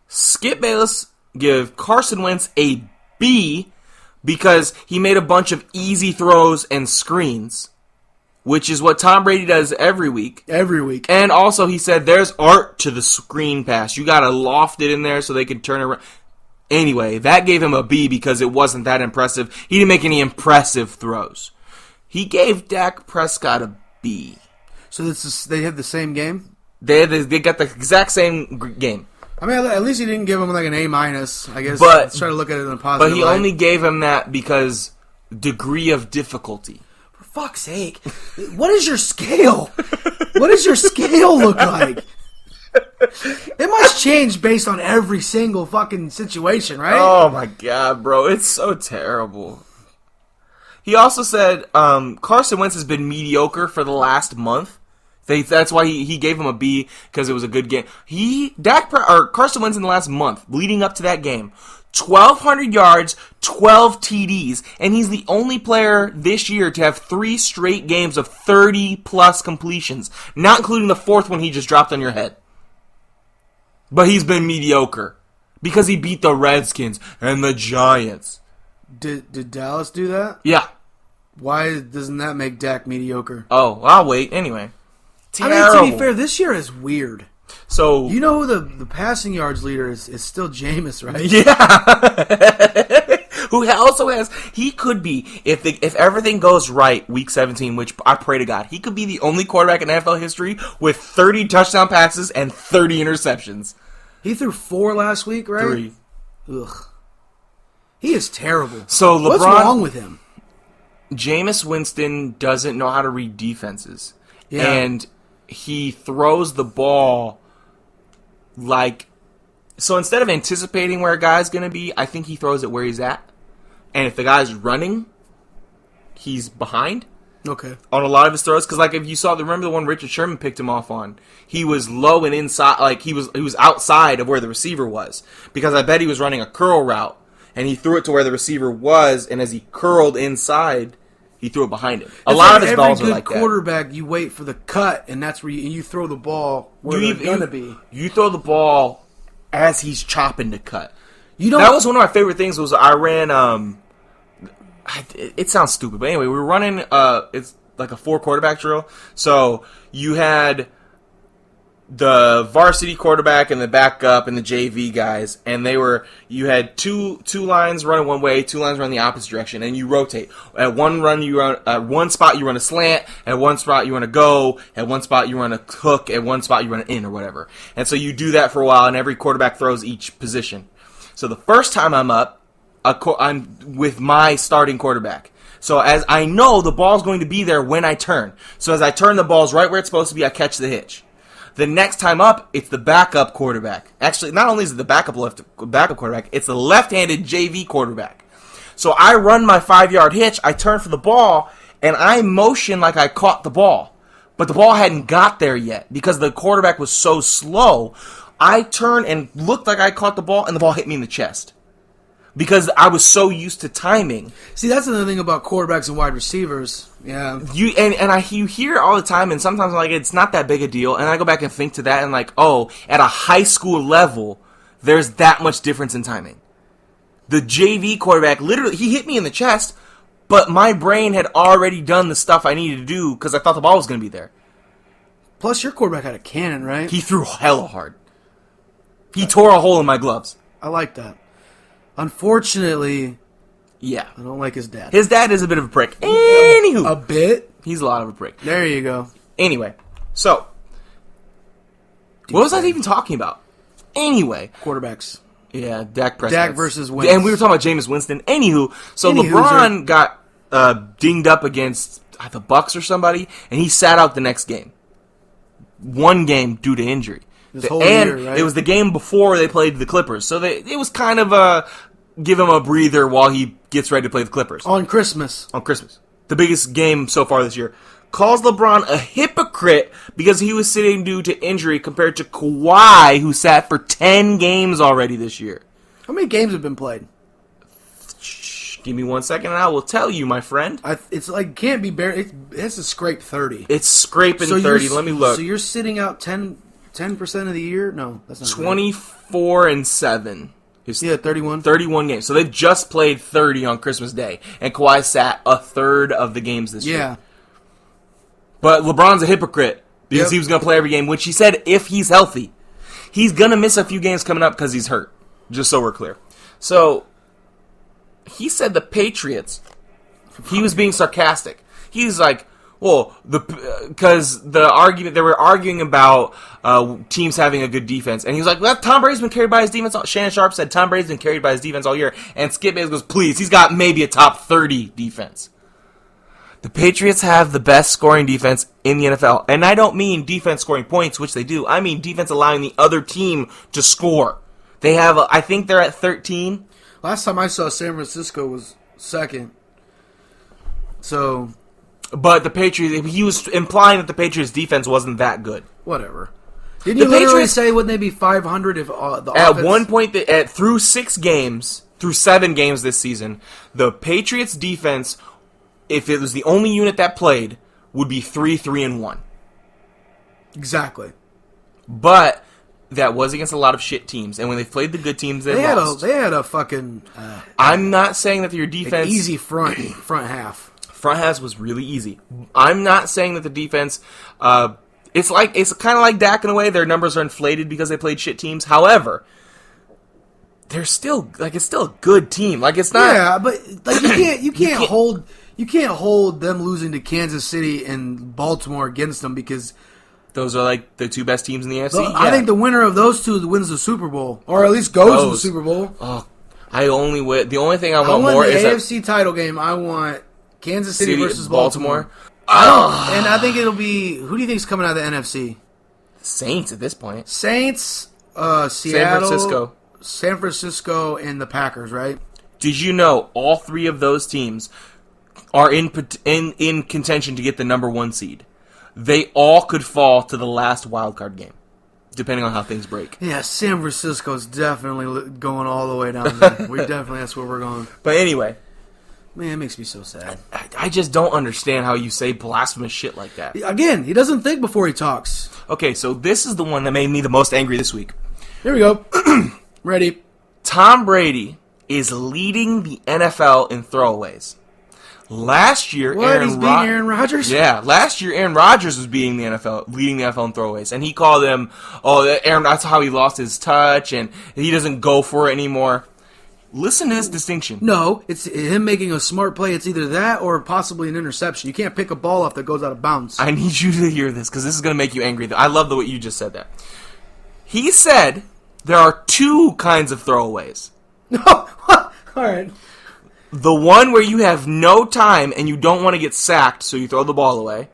Skip Bayless give Carson Wentz a B because he made a bunch of easy throws and screens, which is what Tom Brady does every week. Every week. And also he said there's art to the screen pass. You got to loft it in there so they can turn it around. Anyway, that gave him a B because it wasn't that impressive. He didn't make any impressive throws. He gave Dak Prescott a B. So they have the same game? They got the exact same game. I mean, at least he didn't give him like an A-, I guess. But, let's try to look at it in a positive But he light. only gave him that because degree of difficulty. For fuck's sake. What is your scale? What does your scale look like? It must change based on every single fucking situation, right? Oh my god, bro. It's so terrible. He also said Carson Wentz has been mediocre for the last month. That's why he gave him a B, because it was a good game. Carson Wentz in the last month, leading up to that game, 1,200 yards, 12 TDs, and he's the only player this year to have 3 straight games of 30-plus completions, not including the 4th one he just dropped on your head. But he's been mediocre because he beat the Redskins and the Giants. Did Dallas do that? Yeah. Why doesn't that make Dak mediocre? Oh, I'll wait. Anyway. Terrible. I mean, to be fair, this year is weird. So you know who the passing yards leader is still Jameis, right? Yeah. Who also has, he could be, if everything goes right, week 17, which I pray to God, he could be the only quarterback in NFL history with 30 touchdown passes and 30 interceptions. He threw 4 last week, right? 3. Ugh. He is terrible. So LeBron, what's wrong with him? Jameis Winston doesn't know how to read defenses. Yeah. And he throws the ball like, so instead of anticipating where a guy's going to be, I think he throws it where he's at. And if the guy's running, he's behind. Okay. On a lot of his throws, because like if you saw, remember the one Richard Sherman picked him off on? He was low and inside, like he was outside of where the receiver was, because I bet he was running a curl route, and he threw it to where the receiver was, and as he curled inside, he threw it behind him. A lot of his balls are like that. Every good quarterback, you wait for the cut, and that's where you throw the ball where it's going to be. You throw the ball as he's chopping to cut. That was one of my favorite things. Was I ran. It sounds stupid, but anyway, we were running. It's like a 4 quarterback drill. So you had the varsity quarterback and the backup and the JV guys, and you had two lines running one way, 2 lines running the opposite direction, and you rotate. At one run, you run at one spot, you run a slant. At one spot, you run a go. At one spot, you run a hook. At one spot, you run an in or whatever. And so you do that for a while, and every quarterback throws each position. So the first time I'm up, I'm with my starting quarterback. So as I know the ball's going to be there when I turn. So as I turn, the ball's right where it's supposed to be. I catch the hitch. The next time up, it's the backup quarterback. Actually, not only is it the backup quarterback, it's the left-handed JV quarterback. So I run my 5-yard hitch. I turn for the ball, and I motion like I caught the ball. But the ball hadn't got there yet because the quarterback was so slow. I turned and looked like I caught the ball, and the ball hit me in the chest. Because I was so used to timing. See, that's another thing about quarterbacks and wide receivers. Yeah. You hear it all the time, and sometimes I'm like, it's not that big a deal. And I go back and think to that, and like, oh, at a high school level, there's that much difference in timing. The JV quarterback, literally, he hit me in the chest, but my brain had already done the stuff I needed to do because I thought the ball was going to be there. Plus, your quarterback had a cannon, right? He threw hella hard. He tore a hole in my gloves. I like that. Unfortunately, yeah, I don't like his dad. His dad is a bit of a prick. Anywho. A bit? He's a lot of a prick. There you go. Anyway, so, what was I even talking about? Anyway. Quarterbacks. Yeah, Dak Prescott. Dak versus Winston. And we were talking about Jameis Winston. Anywho, so LeBron got dinged up against the Bucks or somebody, and he sat out the next game. One game due to injury. This whole year, right? It was the game before they played the Clippers, so it was kind of give him a breather while he gets ready to play the Clippers. On Christmas. The biggest game so far this year. Calls LeBron a hypocrite because he was sitting due to injury compared to Kawhi, who sat for 10 games already this year. How many games have been played? Give me 1 second and I will tell you, my friend. It's like, can't be bare. It has to scrape 30. It's scraping 30. Let me look. So you're sitting out 10% of the year? No, that's not 24-7. Yeah, 31. 31 games. So they've just played 30 on Christmas Day. And Kawhi sat a third of the games this year. Yeah. But LeBron's a hypocrite because he was going to play every game, which he said if he's healthy. He's going to miss a few games coming up because he's hurt, just so we're clear. So he said the Patriots, he was being sarcastic. He's like, well, because they were arguing about teams having a good defense, and he was like, "Well, Tom Brady's been carried by his defense." Shannon Sharp said Tom Brady's been carried by his defense all year, and Skip Bayless goes, "Please, he's got maybe a top 30 defense." The Patriots have the best scoring defense in the NFL, and I don't mean defense scoring points, which they do. I mean defense allowing the other team to score. They have, I think they're at 13. Last time I saw San Francisco was second. So. But the Patriots, he was implying that the Patriots' defense wasn't that good. Whatever. Didn't you literally say, wouldn't they be 500 if the offense... At one point, through 7 games this season, the Patriots' defense, if it was the only unit that played, would be 3-3-1. Exactly. But that was against a lot of shit teams, and when they played the good teams, they lost. They had a fucking... I'm not saying that your defense... An easy front half. Front half was really easy. I'm not saying that the defense, it's kind of like Dak in a way. Their numbers are inflated because they played shit teams. However, they're still it's still a good team. Like it's not. Yeah, but you can't hold them losing to Kansas City and Baltimore against them because those are like the 2 best teams in the AFC. Yeah. I think the winner of those 2 wins the Super Bowl, or at least goes to the Super Bowl. Oh, the only thing I want more is the AFC title game. I want Kansas City versus Baltimore. And I think it'll be... Who do you think is coming out of the NFC? Saints at this point. Saints, Seattle, San Francisco, and the Packers, right? Did you know all 3 of those teams are in contention to get the number 1 seed, they all could fall to the last wild card game, depending on how things break. Yeah, San Francisco's definitely going all the way down there. That's where we're going. But anyway, man, it makes me so sad. I just don't understand how you say blasphemous shit like that. Again, he doesn't think before he talks. Okay, so this is the one that made me the most angry this week. Here we go. Ready. Tom Brady is leading the NFL in throwaways. Last year, he's beating Aaron Rodgers? Yeah, last year Aaron Rodgers was leading the NFL in throwaways, and he called him, Aaron, that's how he lost his touch, and he doesn't go for it anymore. Listen to this distinction. No, it's him making a smart play. It's either that or possibly an interception. You can't pick a ball off that goes out of bounds. I need you to hear this, because this is going to make you angry. I love the way you just said that. He said there are 2 kinds of throwaways. No, all right. The one where you have no time and you don't want to get sacked, so you throw the ball away.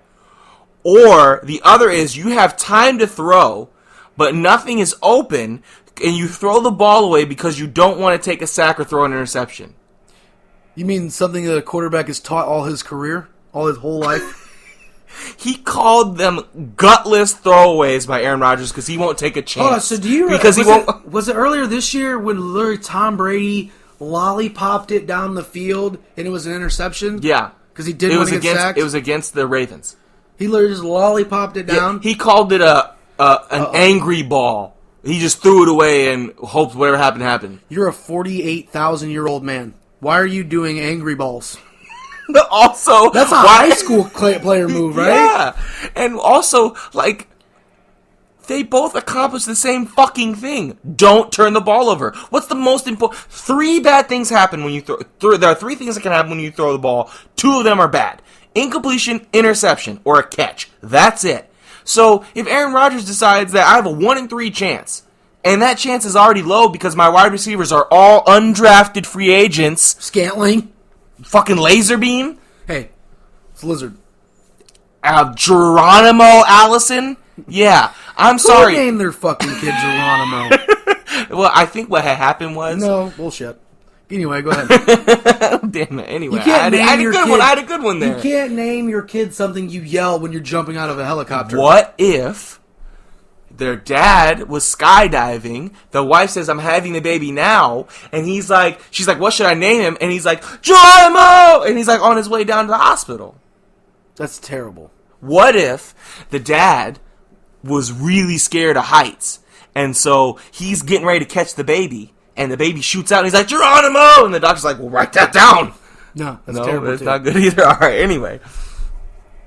Or the other is you have time to throw, but nothing is open, and you throw the ball away because you don't want to take a sack or throw an interception. You mean something that a quarterback has taught all his career? All his whole life? He called them gutless throwaways by Aaron Rodgers because he won't take a chance. Oh, so do you... Was it earlier this year when literally Tom Brady lollipopped it down the field and it was an interception? Yeah. Because he didn't want to get sacked? It was against the Ravens. He literally just lollipopped it down? Yeah, he called it an angry ball. He just threw it away and hoped whatever happened. You're a 48,000-year-old man. Why are you doing angry balls? Also, that's a high school player move, right? Yeah. And also, they both accomplish the same fucking thing. Don't turn the ball over. What's the most important? 3 bad things happen when you throw. There are 3 things that can happen when you throw the ball. 2 of them are bad. Incompletion, interception, or a catch. That's it. So, if Aaron Rodgers decides that I have a 1 in 3 chance, and that chance is already low because my wide receivers are all undrafted free agents. Scantling. Fucking laser beam. Hey, it's Lizard. Geronimo Allison? Yeah, I'm sorry. Who named their fucking kid Geronimo? Well, I think what had happened was... No, bullshit. Anyway, go ahead. Damn it. Anyway, I had a good one there. You can't name your kid something you yell when you're jumping out of a helicopter. What if their dad was skydiving, the wife says, I'm having the baby now, and she's like, what should I name him? And he's like, Geronimo! And he's on his way down to the hospital. That's terrible. What if the dad was really scared of heights, and so he's getting ready to catch the baby, and the baby shoots out, and he's like, Geronimo! And the doctor's like, well, write that down. No, that's terrible. That's not good either. All right, anyway.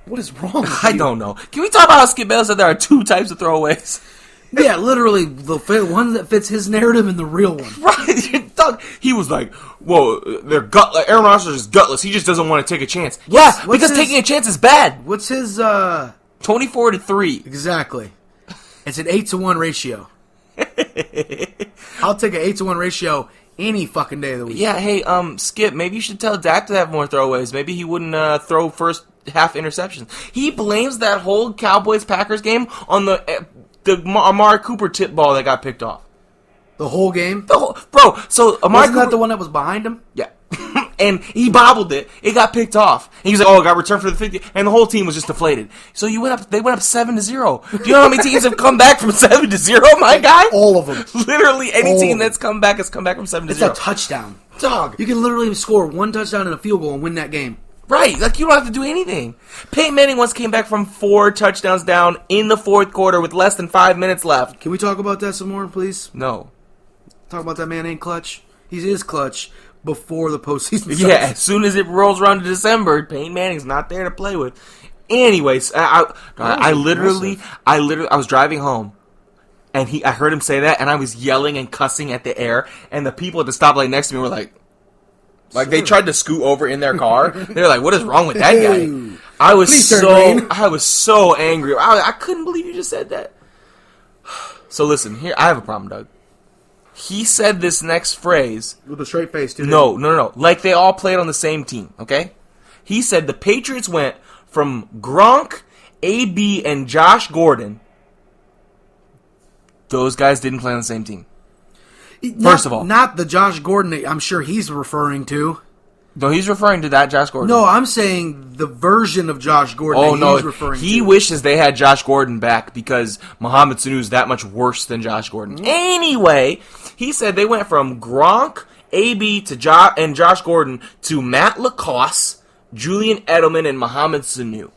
What is wrong with I don't know. Can we talk about how Skip Bayless said there are 2 types of throwaways? Yeah, literally, the one that fits his narrative and the real one. Right. He was like, whoa, Aaron Rodgers is gutless. He just doesn't want to take a chance. Because taking a chance is bad. What's his... 24-3. Exactly. It's an 8-to-1 ratio. I'll take an 8-to-1 ratio any fucking day of the week. Yeah, hey, Skip, maybe you should tell Dak to have more throwaways. Maybe he wouldn't throw first half interceptions. He blames that whole Cowboys-Packers game on the Amari Cooper tip ball that got picked off. The whole game? So Amari Wasn't that the one that was behind him? Yeah. And he bobbled it. It got picked off. And he was like, it got returned for the 50. And the whole team was just deflated. So they went up 7-0. Do you know how many teams have come back from 7-0, my guy? All of them. Literally any team that's come back has come back from 7-0. It's a touchdown. Dog. You can literally score 1 touchdown and a field goal and win that game. Right. You don't have to do anything. Peyton Manning once came back from 4 touchdowns down in the 4th quarter with less than 5 minutes left. Can we talk about that some more, please? No. Talk about that man ain't clutch. He is clutch before the postseason starts. Yeah, as soon as it rolls around to December, Peyton Manning's not there to play with. Anyways, I was driving home, and I heard him say that, and I was yelling and cussing at the air, and the people at the stoplight next to me were like they tried to scoot over in their car. They were like, "What is wrong with that guy?" I was so angry. I couldn't believe you just said that. So listen, here I have a problem, Doug. He said this next phrase with a straight face, too. No. Like they all played on the same team, okay? He said the Patriots went from Gronk, AB, and Josh Gordon. Those guys didn't play on the same team. First of all. Not the Josh Gordon I'm sure he's referring to. No, he's referring to that Josh Gordon. No, I'm saying the version of Josh Gordon he's referring to. He wishes they had Josh Gordon back because Mohamed Sanu is that much worse than Josh Gordon. Mm-hmm. Anyway, he said they went from Gronk, AB to and Josh Gordon to Matt Lacoste, Julian Edelman, and Mohamed Sanu.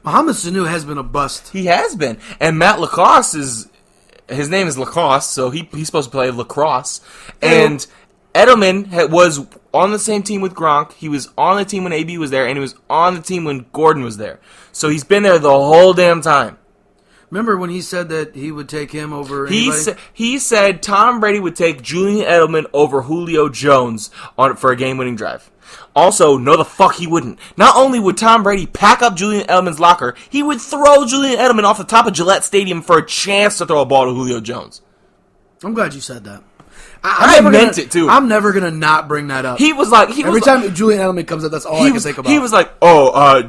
Mohamed Sanu has been a bust. He has been. And Matt Lacoste his name is Lacoste, so he's supposed to play lacrosse. And Edelman was on the same team with Gronk. He was on the team when AB was there, and he was on the team when Gordon was there. So he's been there the whole damn time. Remember when he said that he would take him over anybody? He said Tom Brady would take Julian Edelman over Julio Jones for a game-winning drive. Also, no the fuck he wouldn't. Not only would Tom Brady pack up Julian Edelman's locker, he would throw Julian Edelman off the top of Gillette Stadium for a chance to throw a ball to Julio Jones. I'm glad you said that. I meant it too. I'm never gonna not bring that up. Every time Julian Edelman comes up, that's all I can think about. He was like,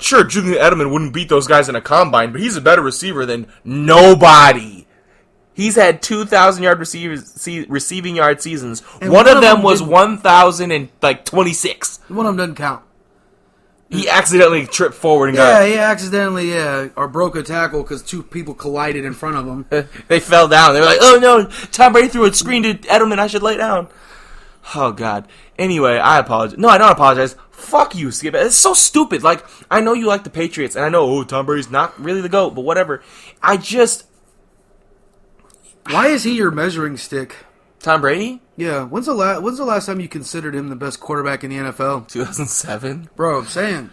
sure, Julian Edelman wouldn't beat those guys in a combine, but he's a better receiver than nobody. He's had 2,000-yard receiving yard seasons. And one of them was 1,026. One of them doesn't count. He accidentally tripped forward and or broke a tackle because two people collided in front of him. They fell down. They were like, oh no, Tom Brady threw a screen to Edelman, I should lay down. Oh God. Anyway, I apologize. No, I don't apologize. Fuck you, Skip. It's so stupid. Like, I know you like the Patriots, and I know, Tom Brady's not really the GOAT, but whatever. Why is he your measuring stick? Tom Brady? Yeah. When's the last time you considered him the best quarterback in the NFL? 2007. Bro, I'm saying.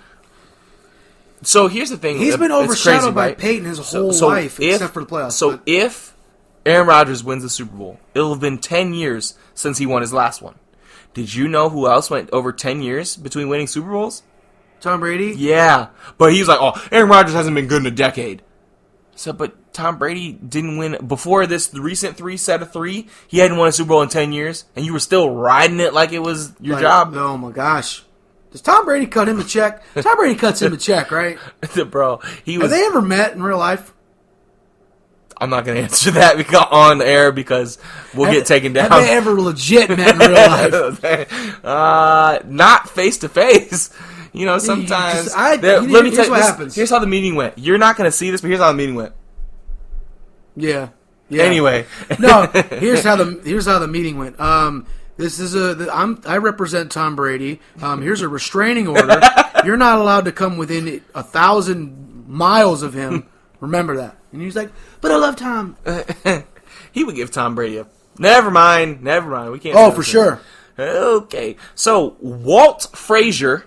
So here's the thing. He's been overshadowed by Peyton his whole life, except for the playoffs. So if Aaron Rodgers wins the Super Bowl, it'll have been 10 years since he won his last one. Did you know who else went over 10 years between winning Super Bowls? Tom Brady? Yeah. But he's like, Aaron Rodgers hasn't been good in a decade. But Tom Brady didn't win before the recent set of three. He hadn't won a Super Bowl in 10 years, and you were still riding it like it was your job. Oh my gosh! Does Tom Brady cut him a check? Tom Brady cuts him a check, right? Bro, Have they ever met in real life? I'm not going to answer that on air because we'll get taken down. Have they ever legit met in real life? Not face to face. You know, sometimes. Let me tell you what happens. Here's how the meeting went. You're not going to see this, but here's how the meeting went. Yeah. Anyway, no. Here's how the meeting went. This is I represent Tom Brady. Here's a restraining order. You're not allowed to come within 1,000 miles of him. Remember that. And he's like, but I love Tom. He would give Tom Brady a. Never mind. We can't. Oh, for sure. Okay. So Walt Clyde Frazier,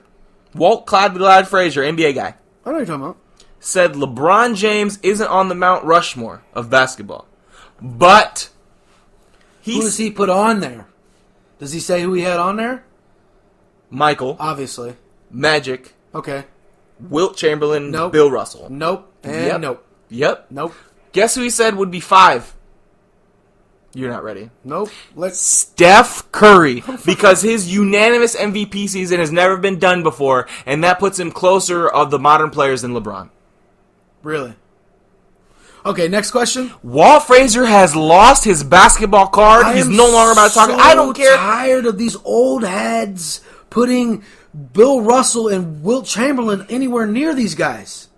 NBA guy. I know what you're talking about. Said LeBron James isn't on the Mount Rushmore of basketball. But who does he put on there? Does he say who he had on there? Michael. Obviously. Magic. Okay. Wilt Chamberlain. Nope. Bill Russell. Nope. And nope. Yep. Nope. Guess who he said would be 5? You're not ready. Nope. Steph Curry, because his unanimous MVP season has never been done before, and that puts him closer of the modern players than LeBron. Really? Okay, next question. Walt Frazier has lost his basketball card. He's no longer about to talk. I don't care. I'm tired of these old heads putting Bill Russell and Wilt Chamberlain anywhere near these guys.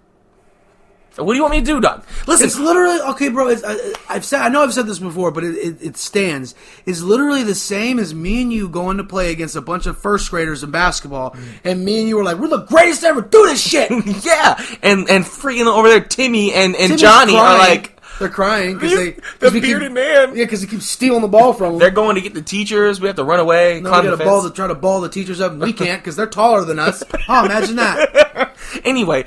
What do you want me to do, Doug? Listen, it's literally okay, bro. I know I've said this before, but it stands. It's literally the same as me and you going to play against a bunch of first graders in basketball, and me and you were like, "We're the greatest to ever do this shit." Yeah, and freaking over there, Timmy and Johnny are like, they're crying because the bearded man. Yeah, because he keeps stealing the ball from them. They're going to get the teachers. We have to run away. No, we got to try to ball the teachers up, and we can't because they're taller than us. Oh, imagine that. Anyway.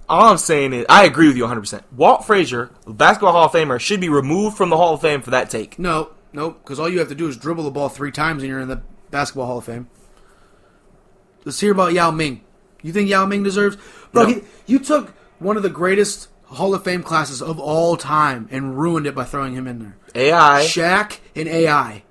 All I'm saying is, I agree with you 100%. Walt Frazier, the Basketball Hall of Famer, should be removed from the Hall of Fame for that take. No, because all you have to do is dribble the ball 3 times and you're in the Basketball Hall of Fame. Let's hear about Yao Ming. You think Yao Ming deserves... Bro, no. You took one of the greatest Hall of Fame classes of all time and ruined it by throwing him in there. AI. Shaq and AI.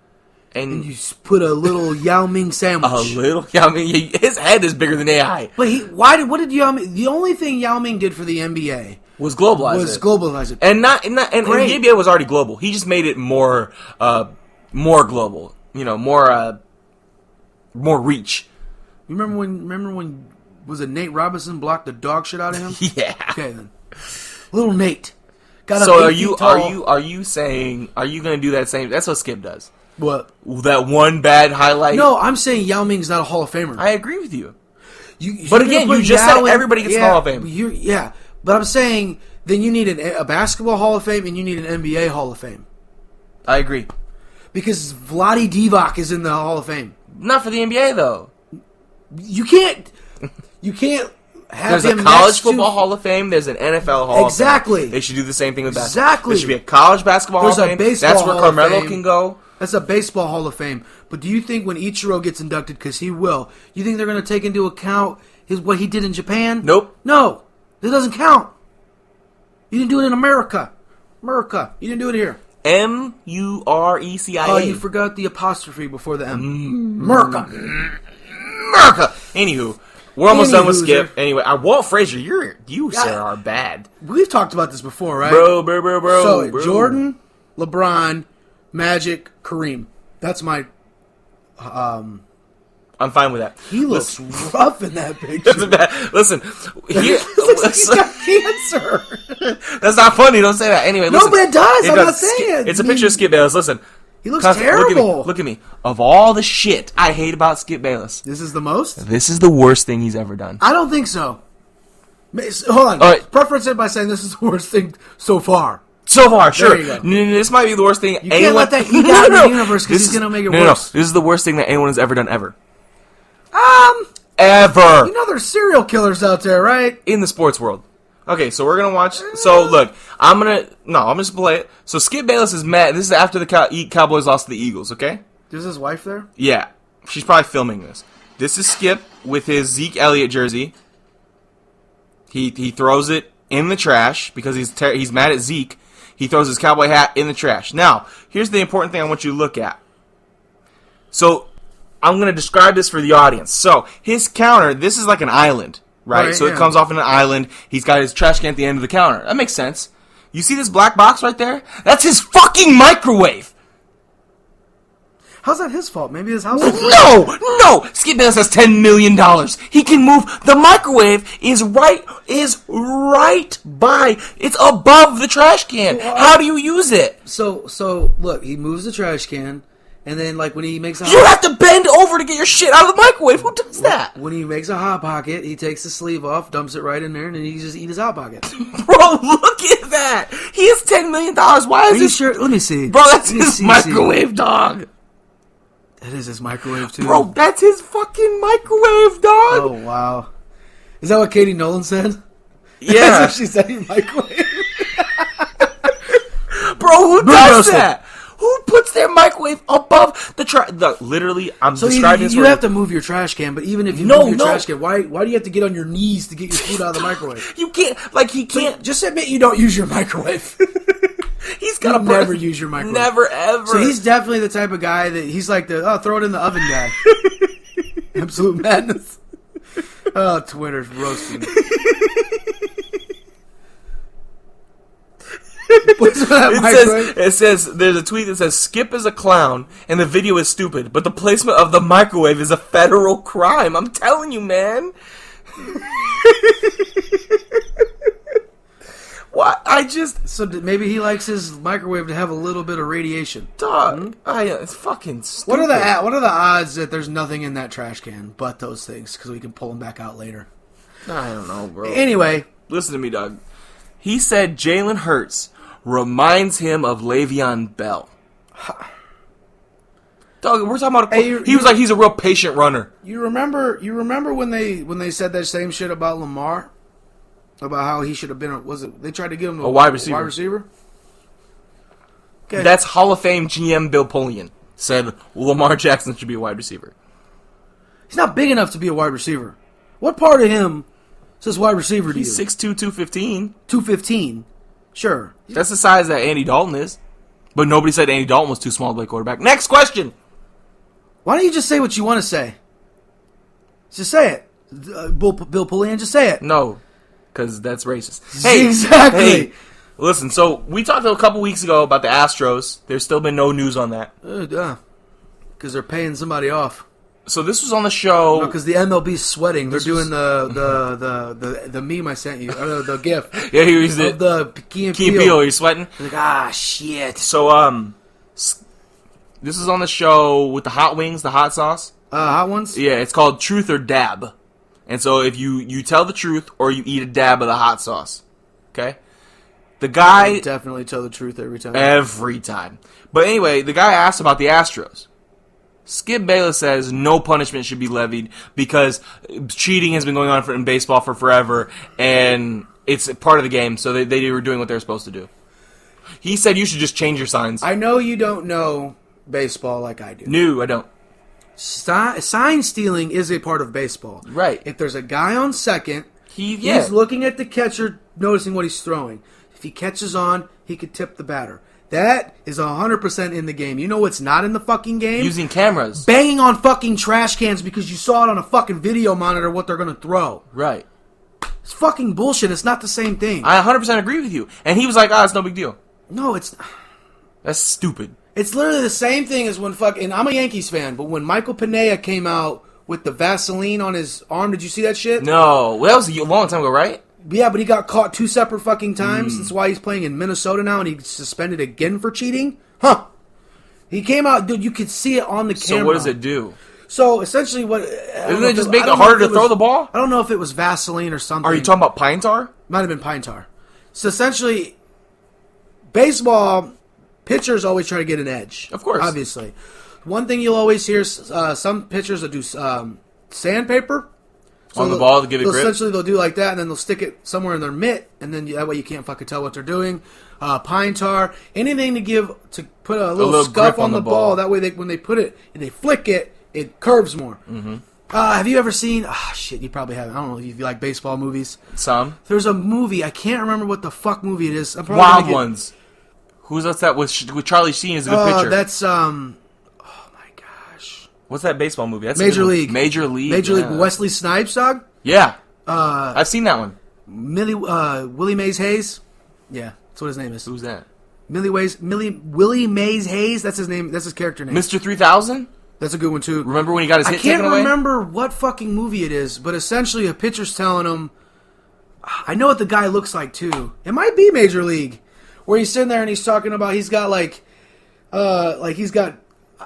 And you put a little Yao Ming sandwich. A little Yao Ming? His head is bigger than AI. But what did Yao Ming... The only thing Yao Ming did for the NBA... Was globalize it. And the NBA was already global. He just made it more global. You know, more reach. You remember when was it Nate Robinson blocked the dog shit out of him? Yeah. Okay then. Little Nate. So are you saying are you going to do that same? That's what Skip does. What? That one bad highlight. No, I'm saying Yao Ming's not a Hall of Famer. I agree with you. But again, you just said everybody gets in the Hall of Fame. Yeah, but I'm saying then you need a basketball Hall of Fame and you need an NBA Hall of Fame. I agree. Because Vlade Divac is in the Hall of Fame. Not for the NBA though. You can't have There's a college football Hall of Fame. There's an NFL Hall exactly. of Fame. They should do the same thing with basketball. Exactly. There should be a college basketball There's Hall of a Fame. baseball That's where Hall of Carmelo Fame. can go. That's a baseball Hall of Fame. But do you think when Ichiro gets inducted, because he will, you think they're going to take into account what he did in Japan? Nope. No. That doesn't count. You didn't do it in America. America. You didn't do it here. Murecia. Oh, you forgot the apostrophe before the M. America. America. Anywho, we're almost done with Skip. Anyway, Walt Frazier, you sir are bad. We've talked about this before, right? Bro. So Jordan, LeBron, Magic, Kareem. That's my. I'm fine with that. He looks rough in that picture. Listen, he looks like he's got cancer. That's not funny. Don't say that. Anyway, listen. No, but it does. I'm not saying it. It's a picture of Skip Bayless. Listen. He looks terrible. Look at me. Of all the shit I hate about Skip Bayless, this is the most? This is the worst thing he's ever done. I don't think so. Hold on. All right. Preference it by saying this is the worst thing so far. So far, sure. There you go. This might be the worst thing you can't let that eat out of the universe because he's going to make it worse. No. This is the worst thing that anyone has ever done ever. Ever. You know there's serial killers out there, right? In the sports world. Okay, so we're going to watch. So, look. I'm just play it. So, Skip Bayless is mad. This is after the Cowboys lost to the Eagles, okay? Is his wife there? Yeah. She's probably filming this. This is Skip with his Zeke Elliott jersey. He throws it in the trash because he's mad at Zeke. He throws his cowboy hat in the trash. Now, here's the important thing I want you to look at. So, I'm going to describe this for the audience. So, his counter, this is like an island, right? So, it comes off in an island. He's got his trash can at the end of the counter. That makes sense. You see this black box right there? That's his fucking microwave! How's that his fault? Maybe his house No! Skip Bayless has $10 million. He can move. The microwave is right by. It's above the trash can. How do you use it? So look, he moves the trash can, and then like when he makes a you have to bend over to get your shit out of the microwave. Who does that? When he makes a hot pocket, he takes the sleeve off, dumps it right in there, and then he just eats his hot pocket. Bro, look at that. He has $10 million. Why is Are you sure? Let me see. Bro, that's his microwave, dog. That is his microwave, too. Bro, that's his fucking microwave, dog. Oh, wow. Is that what Katie Nolan said? Yeah. That's what she said in microwave. Bro, who does that? Who puts their microwave above the trash? Literally, I'm describing this. You have to move your trash can, but even if you move your trash can, why do you have to get on your knees to get your food out of the microwave? You can't, he can't. Just admit you don't use your microwave. He's got to never use your microwave. Never, ever. So he's definitely the type of guy that he's like throw it in the oven guy. Absolute madness. Oh, Twitter's roasting. It says there's a tweet that says Skip is a clown and the video is stupid, but the placement of the microwave is a federal crime. I'm telling you, man. What? So maybe he likes his microwave to have a little bit of radiation. Dog, it's fucking stupid. What are the odds that there's nothing in that trash can but those things? Because we can pull them back out later. I don't know, bro. Anyway. Listen to me, Doug. He said Jalen Hurts reminds him of Le'Veon Bell. Dog, we're talking about he was like he's a real patient runner. You remember when they said that same shit about Lamar? About how he should have been they tried to give him a wide receiver? Okay. That's Hall of Fame GM Bill Polian said Lamar Jackson should be a wide receiver. He's not big enough to be a wide receiver. What part of him says wide receiver to you? He's 6'2", 215. 215. Sure. That's the size that Andy Dalton is. But nobody said Andy Dalton was too small to play quarterback. Next question. Why don't you just say what you want to say? Just say it. Bill Polian, just say it. No, because that's racist. Hey, exactly. Hey, listen, so we talked a couple weeks ago about the Astros. There's still been no news on that. Because they're paying somebody off. So this was on the show because the MLB's sweating. They're doing the meme I sent you, or the GIF. Yeah, he was the Key and Peele. Peele. He's sweating. Like shit. So this is on the show with the hot wings, the hot sauce. Hot ones. Yeah, it's called Truth or Dab. And so if you tell the truth or you eat a dab of the hot sauce, okay? The guy I definitely tell the truth every time. Every time. But anyway, the guy asked about the Astros. Skip Bayless says no punishment should be levied because cheating has been going on in baseball for forever, and it's part of the game, so they were doing what they were supposed to do. He said you should just change your signs. I know you don't know baseball like I do. No, I don't. Sign stealing is a part of baseball. Right. If there's a guy on second, he's looking at the catcher, noticing what he's throwing. If he catches on, he could tip the batter. That is 100% in the game. You know what's not in the fucking game? Using cameras. Banging on fucking trash cans because you saw it on a fucking video monitor what they're going to throw. Right. It's fucking bullshit. It's not the same thing. I 100% agree with you. And he was like, it's no big deal. No, it's... That's stupid. It's literally the same thing as when fucking... I'm a Yankees fan, but when Michael Pineda came out with the Vaseline on his arm, did you see that shit? No. Well, that was a long time ago, right? Yeah, but he got caught 2 separate fucking times. That's why he's playing in Minnesota now, and he's suspended again for cheating? Huh. He came out, dude, you could see it on the camera. So what does it do? So essentially what... Doesn't it just make it harder to throw the ball? I don't know if it was Vaseline or something. Are you talking about pine tar? Might have been pine tar. So essentially, baseball, pitchers always try to get an edge. Of course. Obviously. One thing you'll always hear is some pitchers that do sandpaper. So on the ball to give it grip? Essentially, they'll do like that, and then they'll stick it somewhere in their mitt, and then that way you can't fucking tell what they're doing. Pine tar, anything to put a little scuff on the ball. That way, when they put it and they flick it, it curves more. Mm-hmm. Have you ever seen... shit, you probably haven't. I don't know if you like baseball movies. Some. There's a movie. I can't remember what the fuck movie it is. Wild Ones. Who's that with Charlie Sheen is a good pitcher? That's... What's that baseball movie? That's Major League. Major League. Major League. Wesley Snipes, dog? Yeah. I've seen that one. Willie Mays Hayes? Yeah, that's what his name is. Who's that? Willie Mays Hayes? That's his name. That's his character name. Mr. 3000? That's a good one, too. Remember when he got his hit taken away? I can't remember what fucking movie it is, but essentially a pitcher's telling him... I know what the guy looks like, too. It might be Major League. Where he's sitting there and he's talking about... He's got, he's got...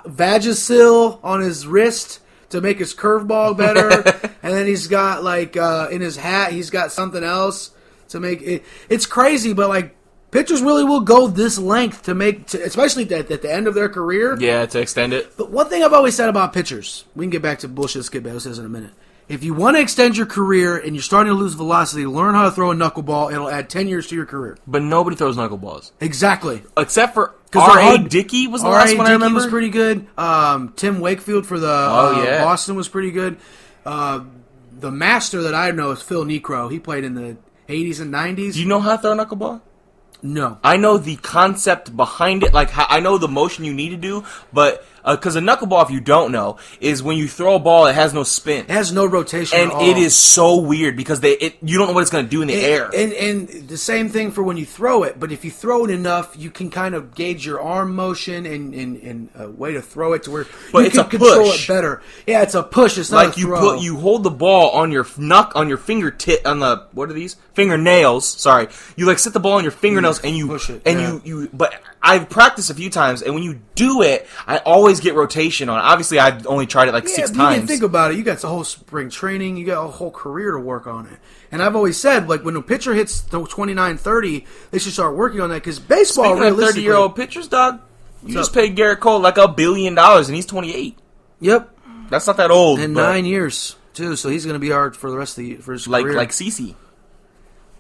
Vagisil on his wrist to make his curveball better, and then he's got in his hat he's got something else to make it. It's crazy, but pitchers really will go this length to make, especially at the end of their career. Yeah, to extend it. But one thing I've always said about pitchers, we can get back to bullshit Skip Bayless in a minute. If you want to extend your career and you're starting to lose velocity, learn how to throw a knuckleball. It'll add 10 years to your career. But nobody throws knuckleballs. Exactly. Except for R.A. Dickey was the last one I remember. R.A. Dickey was pretty good. Tim Wakefield for the Boston was pretty good. The master that I know is Phil Necro. He played in the 80s and 90s. Do you know how to throw a knuckleball? No. I know the concept behind it. I know the motion you need to do, but... Because a knuckleball, if you don't know, is when you throw a ball, it has no spin. It has no rotation and at all. It is so weird because you don't know what it's going to do in the air. And the same thing for when you throw it, but if you throw it enough, you can kind of gauge your arm motion and a way to throw it to where you can control it better. Yeah, it's a push. It's not a throw. You hold the ball on your fingertip, on the, what are these? Fingernails. Sorry. You set the ball on your fingernails and you push it. And you but I've practiced a few times, and when you do it, I always get rotation on. Obviously, I've only tried it 6 times. You can think about it. You got the whole spring training. You got a whole career to work on it. And I've always said, when a pitcher hits 29, 30, they should start working on that because baseball, speaking of 30-year-old pitchers, dog, you just paid Garrett Cole $1 billion, and he's 28. Yep. That's not that old. And 9 years, too, so he's going to be hard for the rest of for his career. Like CeCe.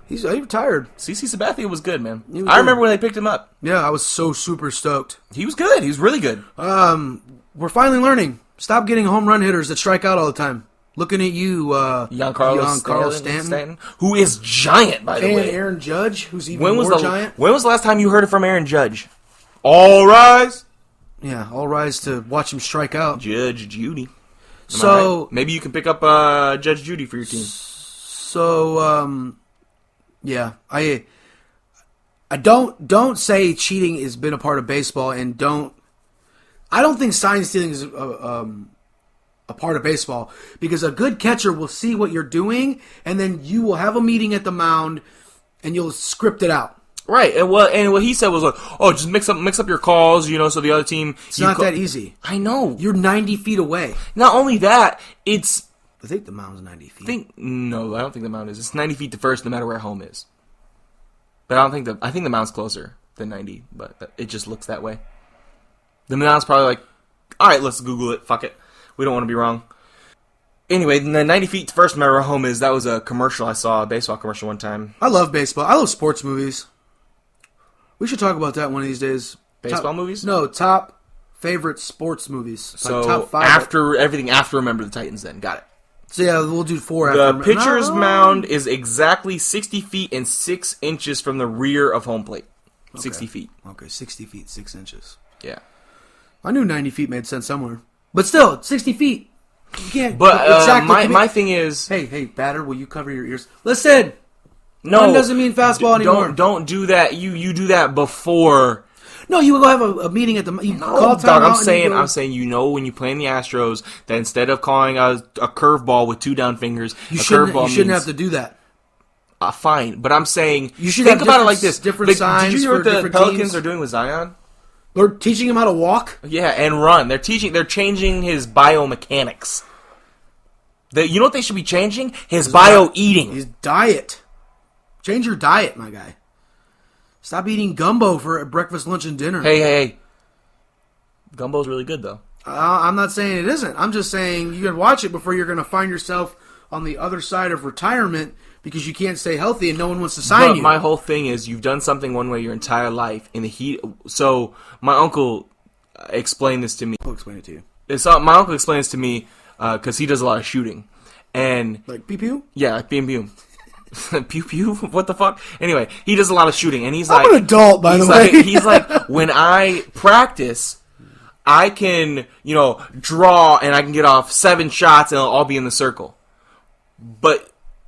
He retired. CeCe Sabathia was good, man. I remember when they picked him up. Yeah, I was so super stoked. He was good. He was really good. We're finally learning. Stop getting home run hitters that strike out all the time. Looking at you, Giancarlo Stanton, who is giant, by the way. And Aaron Judge, who's even more giant. When was the last time you heard it from Aaron Judge? All rise. Yeah, all rise to watch him strike out. Judge Judy. So right? Maybe you can pick up Judge Judy for your team. So, yeah, I don't say cheating has been a part of baseball, and I don't think sign stealing is a part of baseball because a good catcher will see what you're doing, and then you will have a meeting at the mound, and you'll script it out. Right, and what he said was like, oh, just mix up your calls, so the other team. It's not that easy. I know. You're 90 feet away. Not only that, it's. I think the mound's 90 feet. No, I don't think the mound is. It's 90 feet to first, no matter where home is. But I think the mound's closer than 90, but it just looks that way. The mound's probably like, all right, let's Google it. Fuck it, we don't want to be wrong. Anyway, the 90 feet to first, no matter where home is. That was a commercial I saw, a baseball commercial one time. I love baseball. I love sports movies. We should talk about that one of these days. Baseball movies? No, top favorite sports movies. So top 5 after Remember the Titans, then got it. So yeah, we'll do 4 The after. pitcher's mound is exactly 60 feet and 6 inches from the rear of home plate. 60 feet. Okay, 60 feet, 6 inches. Yeah. I knew 90 feet made sense somewhere. But still, 60 feet. You can't. But exactly. my thing is... Hey, batter, will you cover your ears? Listen! No. One doesn't mean fastball anymore. Don't do that. You do that before... No, you will go have a meeting at the... You call dog, I'm saying, when you play in the Astros, that instead of calling a curveball with 2 down fingers, you shouldn't have to do that. Fine, but I'm saying... You should think have about it like this. Different signs. Did you hear what the Pelicans teams are doing with Zion? They're teaching him how to walk? Yeah, and run. They're changing his biomechanics. You know what they should be changing? His bio-eating. His diet. Change your diet, my guy. Stop eating gumbo for breakfast, lunch, and dinner. Hey. Gumbo's really good, though. I'm not saying it isn't. I'm just saying you can watch it before you're going to find yourself on the other side of retirement because you can't stay healthy and no one wants to sign you. My whole thing is you've done something one way your entire life in the heat. So my uncle explained this to me. I'll explain it to you. My uncle explains to me because he does a lot of shooting. And like pew-pew? Yeah, like pew-pew. Pew-pew? What the fuck? Anyway, he does a lot of shooting. And he's like... I'm an adult, by the way. He's like, when I practice... I can, draw and I can get off 7 shots and it'll all be in the circle.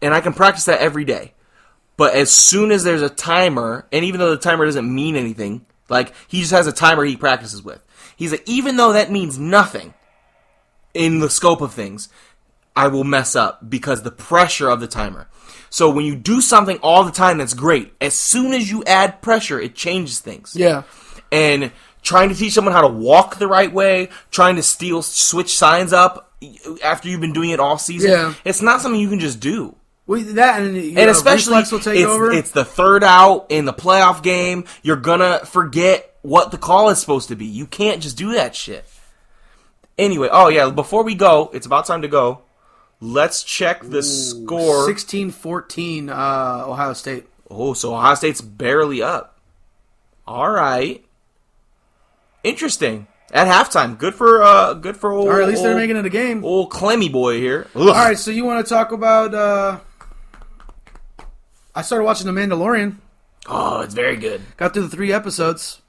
And I can practice that every day. But as soon as there's a timer, and even though the timer doesn't mean anything, like, he just has a timer he practices with. He's like, even though that means nothing in the scope of things, I will mess up because the pressure of the timer. So when you do something all the time that's great, as soon as you add pressure, it changes things. Yeah. And... trying to teach someone how to walk the right way, trying to switch signs up after you've been doing it all season. It's not something you can just do. Well, that and especially will take over. It's the third out in the playoff game. You're gonna forget what the call is supposed to be. You can't just do that shit. Anyway, before we go, it's about time to go. Let's check the score. 16-14, Ohio State. Oh, so Ohio State's barely up. All right. Interesting. At halftime, good for old. All right, at least they're making it a game. Old Clemmy boy here. Ugh. All right, so you want to talk about? I started watching The Mandalorian. Oh, it's very good. Got through the 3 episodes.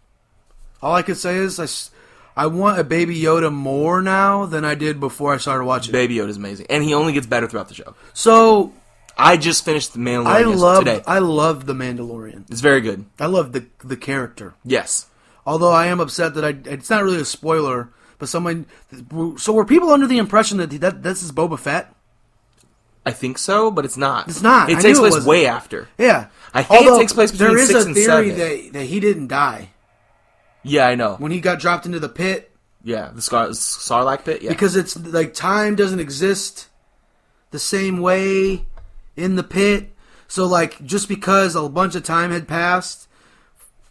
All I could say is I want a Baby Yoda more now than I did before I started watching. Baby Yoda's amazing, and he only gets better throughout the show. So I just finished The Mandalorian today. I love The Mandalorian. It's very good. I love the character. Yes. Although I am upset that it's not really a spoiler, but so were people under the impression that this is Boba Fett? I think so, but it's not. It's not. It takes place way after. Yeah. I think it takes place between 6 and 7. There is a theory that he didn't die. Yeah, I know. When he got dropped into the pit. Yeah, the Sarlacc pit, yeah. Because it's like time doesn't exist the same way in the pit. So like just because a bunch of time had passed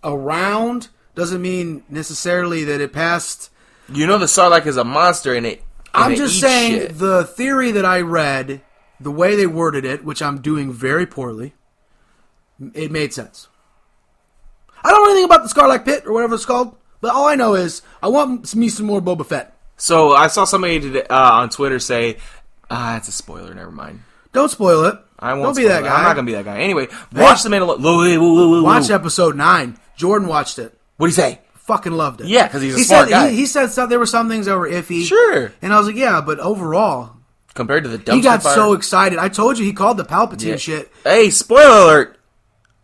around doesn't mean necessarily that it passed. The Sarlacc is a monster and it I'm just saying shit. The theory that I read, the way they worded it, which I'm doing very poorly, it made sense. I don't know anything about the Sarlacc pit or whatever it's called, but all I know is I want me some more Boba Fett. So I saw somebody today, on Twitter say, it's a spoiler, never mind. Don't spoil it. I won't Don't be spoil that it. guy. I'm not going to be that guy. Anyway, watch The Mandalorian. Watch episode 9. Jordan watched it. What'd he say? Fucking loved it. Yeah, because he's a smart guy. He said there were some things that were iffy. Sure. And I was like, yeah, but overall... Compared to the dumpster he got fire. so excited. I told you he called the Palpatine shit. Hey, spoiler alert.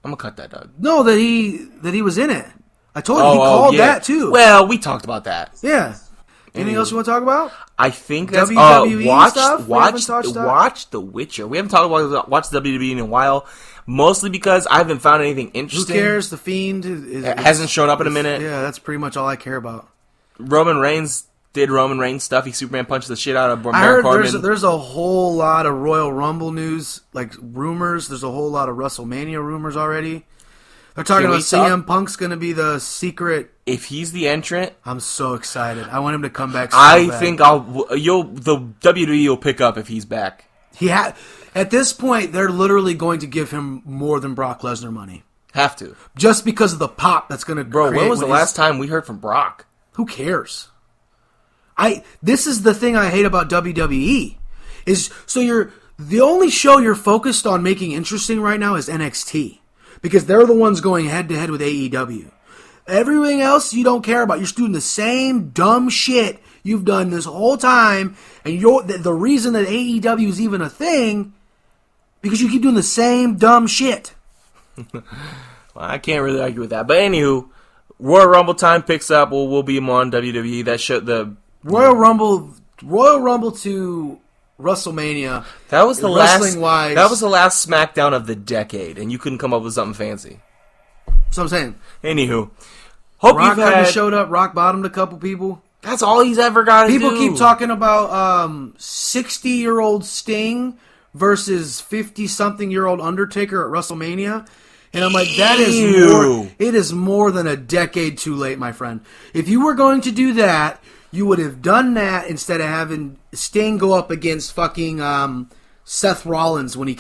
I'm going to cut that, dog. No, that he was in it. I told you he called that too. Well, we talked about that. Yeah. Anything else you want to talk about? I think that's WWE stuff? Watch The Witcher. We haven't talked about watch WWE in a while, mostly because I haven't found anything interesting. Who cares? The Fiend hasn't shown up in a minute. Yeah, that's pretty much all I care about. Roman Reigns did Roman Reigns stuff. He Superman punched the shit out of Baron I heard Corbin. there's a whole lot of Royal Rumble news, like rumors. There's a whole lot of WrestleMania rumors already. They're talking about CM Punk's going to be the secret. If he's the entrant, I'm so excited. I want him to come back. I think the WWE will pick up if he's back. At this point, they're literally going to give him more than Brock Lesnar money. Have to, just because of the pop that's going to. Bro, when was the last time we heard from Brock? Who cares? This is the thing I hate about WWE. The only show you're focused on making interesting right now is NXT. Because they're the ones going head to head with AEW. Everything else you don't care about. You're just doing the same dumb shit you've done this whole time. And the reason that AEW is even a thing, because you keep doing the same dumb shit. Well, I can't really argue with that. But anywho, Royal Rumble time picks up. We'll be more on WWE. That should Royal Rumble to WrestleMania. That was the last. Wise, that was the last SmackDown of the decade, and you couldn't come up with something fancy. That's what I'm saying. Anywho, hope Rock hadn't showed up. Rock bottomed a couple people. That's all he's ever got to do. People keep talking about 60-year-old Sting versus 50-something-year-old Undertaker at WrestleMania. And I'm like, it is more than a decade too late, my friend. If you were going to do that, you would have done that instead of having Sting go up against fucking Seth Rollins when he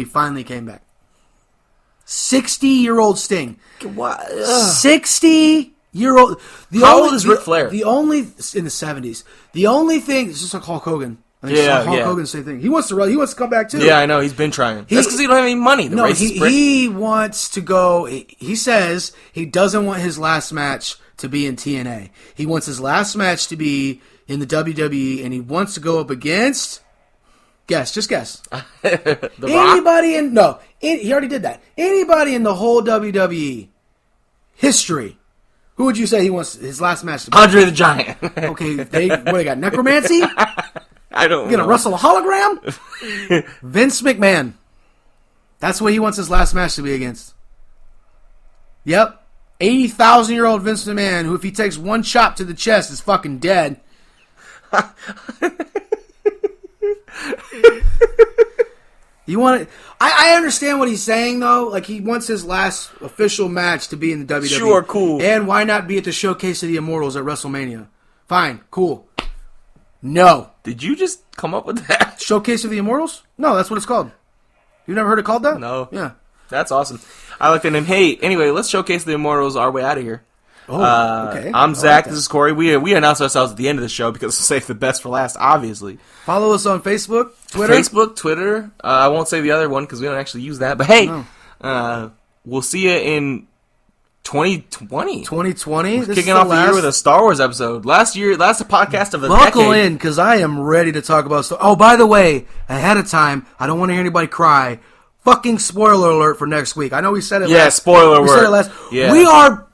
finally came back. 60-year-old Sting. What? 60-year-old. How old is Ric Flair? In the 70s. The only thing, it's just like Hulk Hogan. Hulk Hogan, same thing. He wants to come back too. Yeah, I know. He's been trying. That's because he don't have any money. He wants to go. He says he doesn't want his last match to be in TNA. He wants his last match to be in the WWE, and he wants to go up against. Just guess. Anybody in? No, he already did that. Anybody in the whole WWE history. Who would you say he wants his last match to be? Andre the Giant. Okay, they got necromancy. I don't know. You're going to wrestle a hologram? Vince McMahon. That's what he wants his last match to be against. Yep. 80,000-year-old Vince McMahon, who if he takes one chop to the chest is fucking dead. You want it? I understand what he's saying, though. Like, he wants his last official match to be in the WWE. Sure, cool. And why not be at the Showcase of the Immortals at WrestleMania? Fine, cool. No. Did you just come up with that? Showcase of the Immortals? No, that's what it's called. You've never heard it called that? No. Yeah. That's awesome. I like the name. Hey, anyway, let's Showcase the Immortals our way out of here. Oh, okay. I'm Zach. This is Corey. We announce ourselves at the end of the show because we'll save the best for last, obviously. Follow us on Facebook, Twitter. I won't say the other one because we don't actually use that. But hey, we'll see you in 2020. 2020. We're kicking off the year with a Star Wars episode. Last podcast of the Buckle decade. in, because I am ready to talk about Star. Oh, by the way, ahead of time, I don't want to hear anybody cry. Fucking spoiler alert for next week. I know we said it. Yeah, spoiler alert. We said it last. Yeah. We are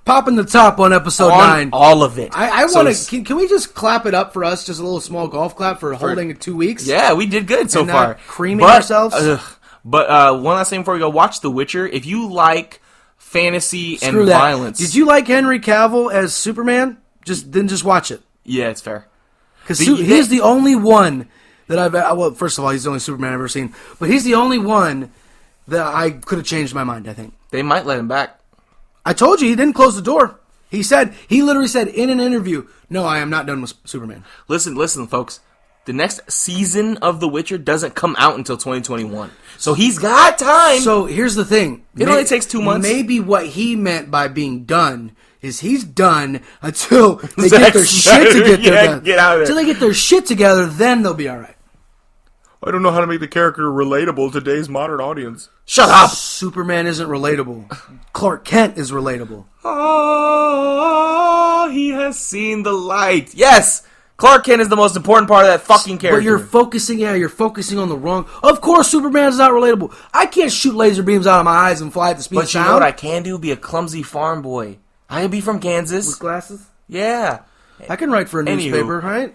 popping the top on episode 9. All of it. I want to. Can we just clap it up for us? Just a little small golf clap for holding it 2 weeks. Yeah, we did good so far. Creaming ourselves. But one last thing before we go, watch The Witcher. If you like fantasy and violence, did you like Henry Cavill as Superman? Then just watch it. Yeah, it's fair. Because he's the only one that I've. Well, first of all, he's the only Superman I've ever seen. But he's the only one that I could have changed my mind. I think they might let him back. I told you he didn't close the door. He literally said in an interview, "No, I am not done with Superman." Listen, folks. The next season of The Witcher doesn't come out until 2021. So he's got time. So here's the thing. It only takes 2 months. Maybe what he meant by being done is he's done until they get their shit together. Get out of there. Until they get their shit together, then they'll be all right. I don't know how to make the character relatable to today's modern audience. Shut up! Superman isn't relatable. Clark Kent is relatable. Oh, he has seen the light. Yes! Clark Kent is the most important part of that fucking character. But you're focusing on the wrong. Of course, Superman is not relatable. I can't shoot laser beams out of my eyes and fly at the speed of sound. But you know what I can do? Be a clumsy farm boy. I can be from Kansas. With glasses? Yeah. I can write for a newspaper, right?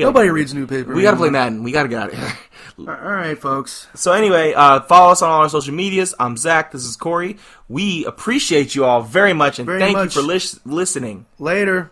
Nobody reads newspaper. We gotta play Madden. We gotta get out of here. All right, folks. So anyway, follow us on all our social medias. I'm Zach. This is Corey. We appreciate you all very much, and thank you for listening. Later.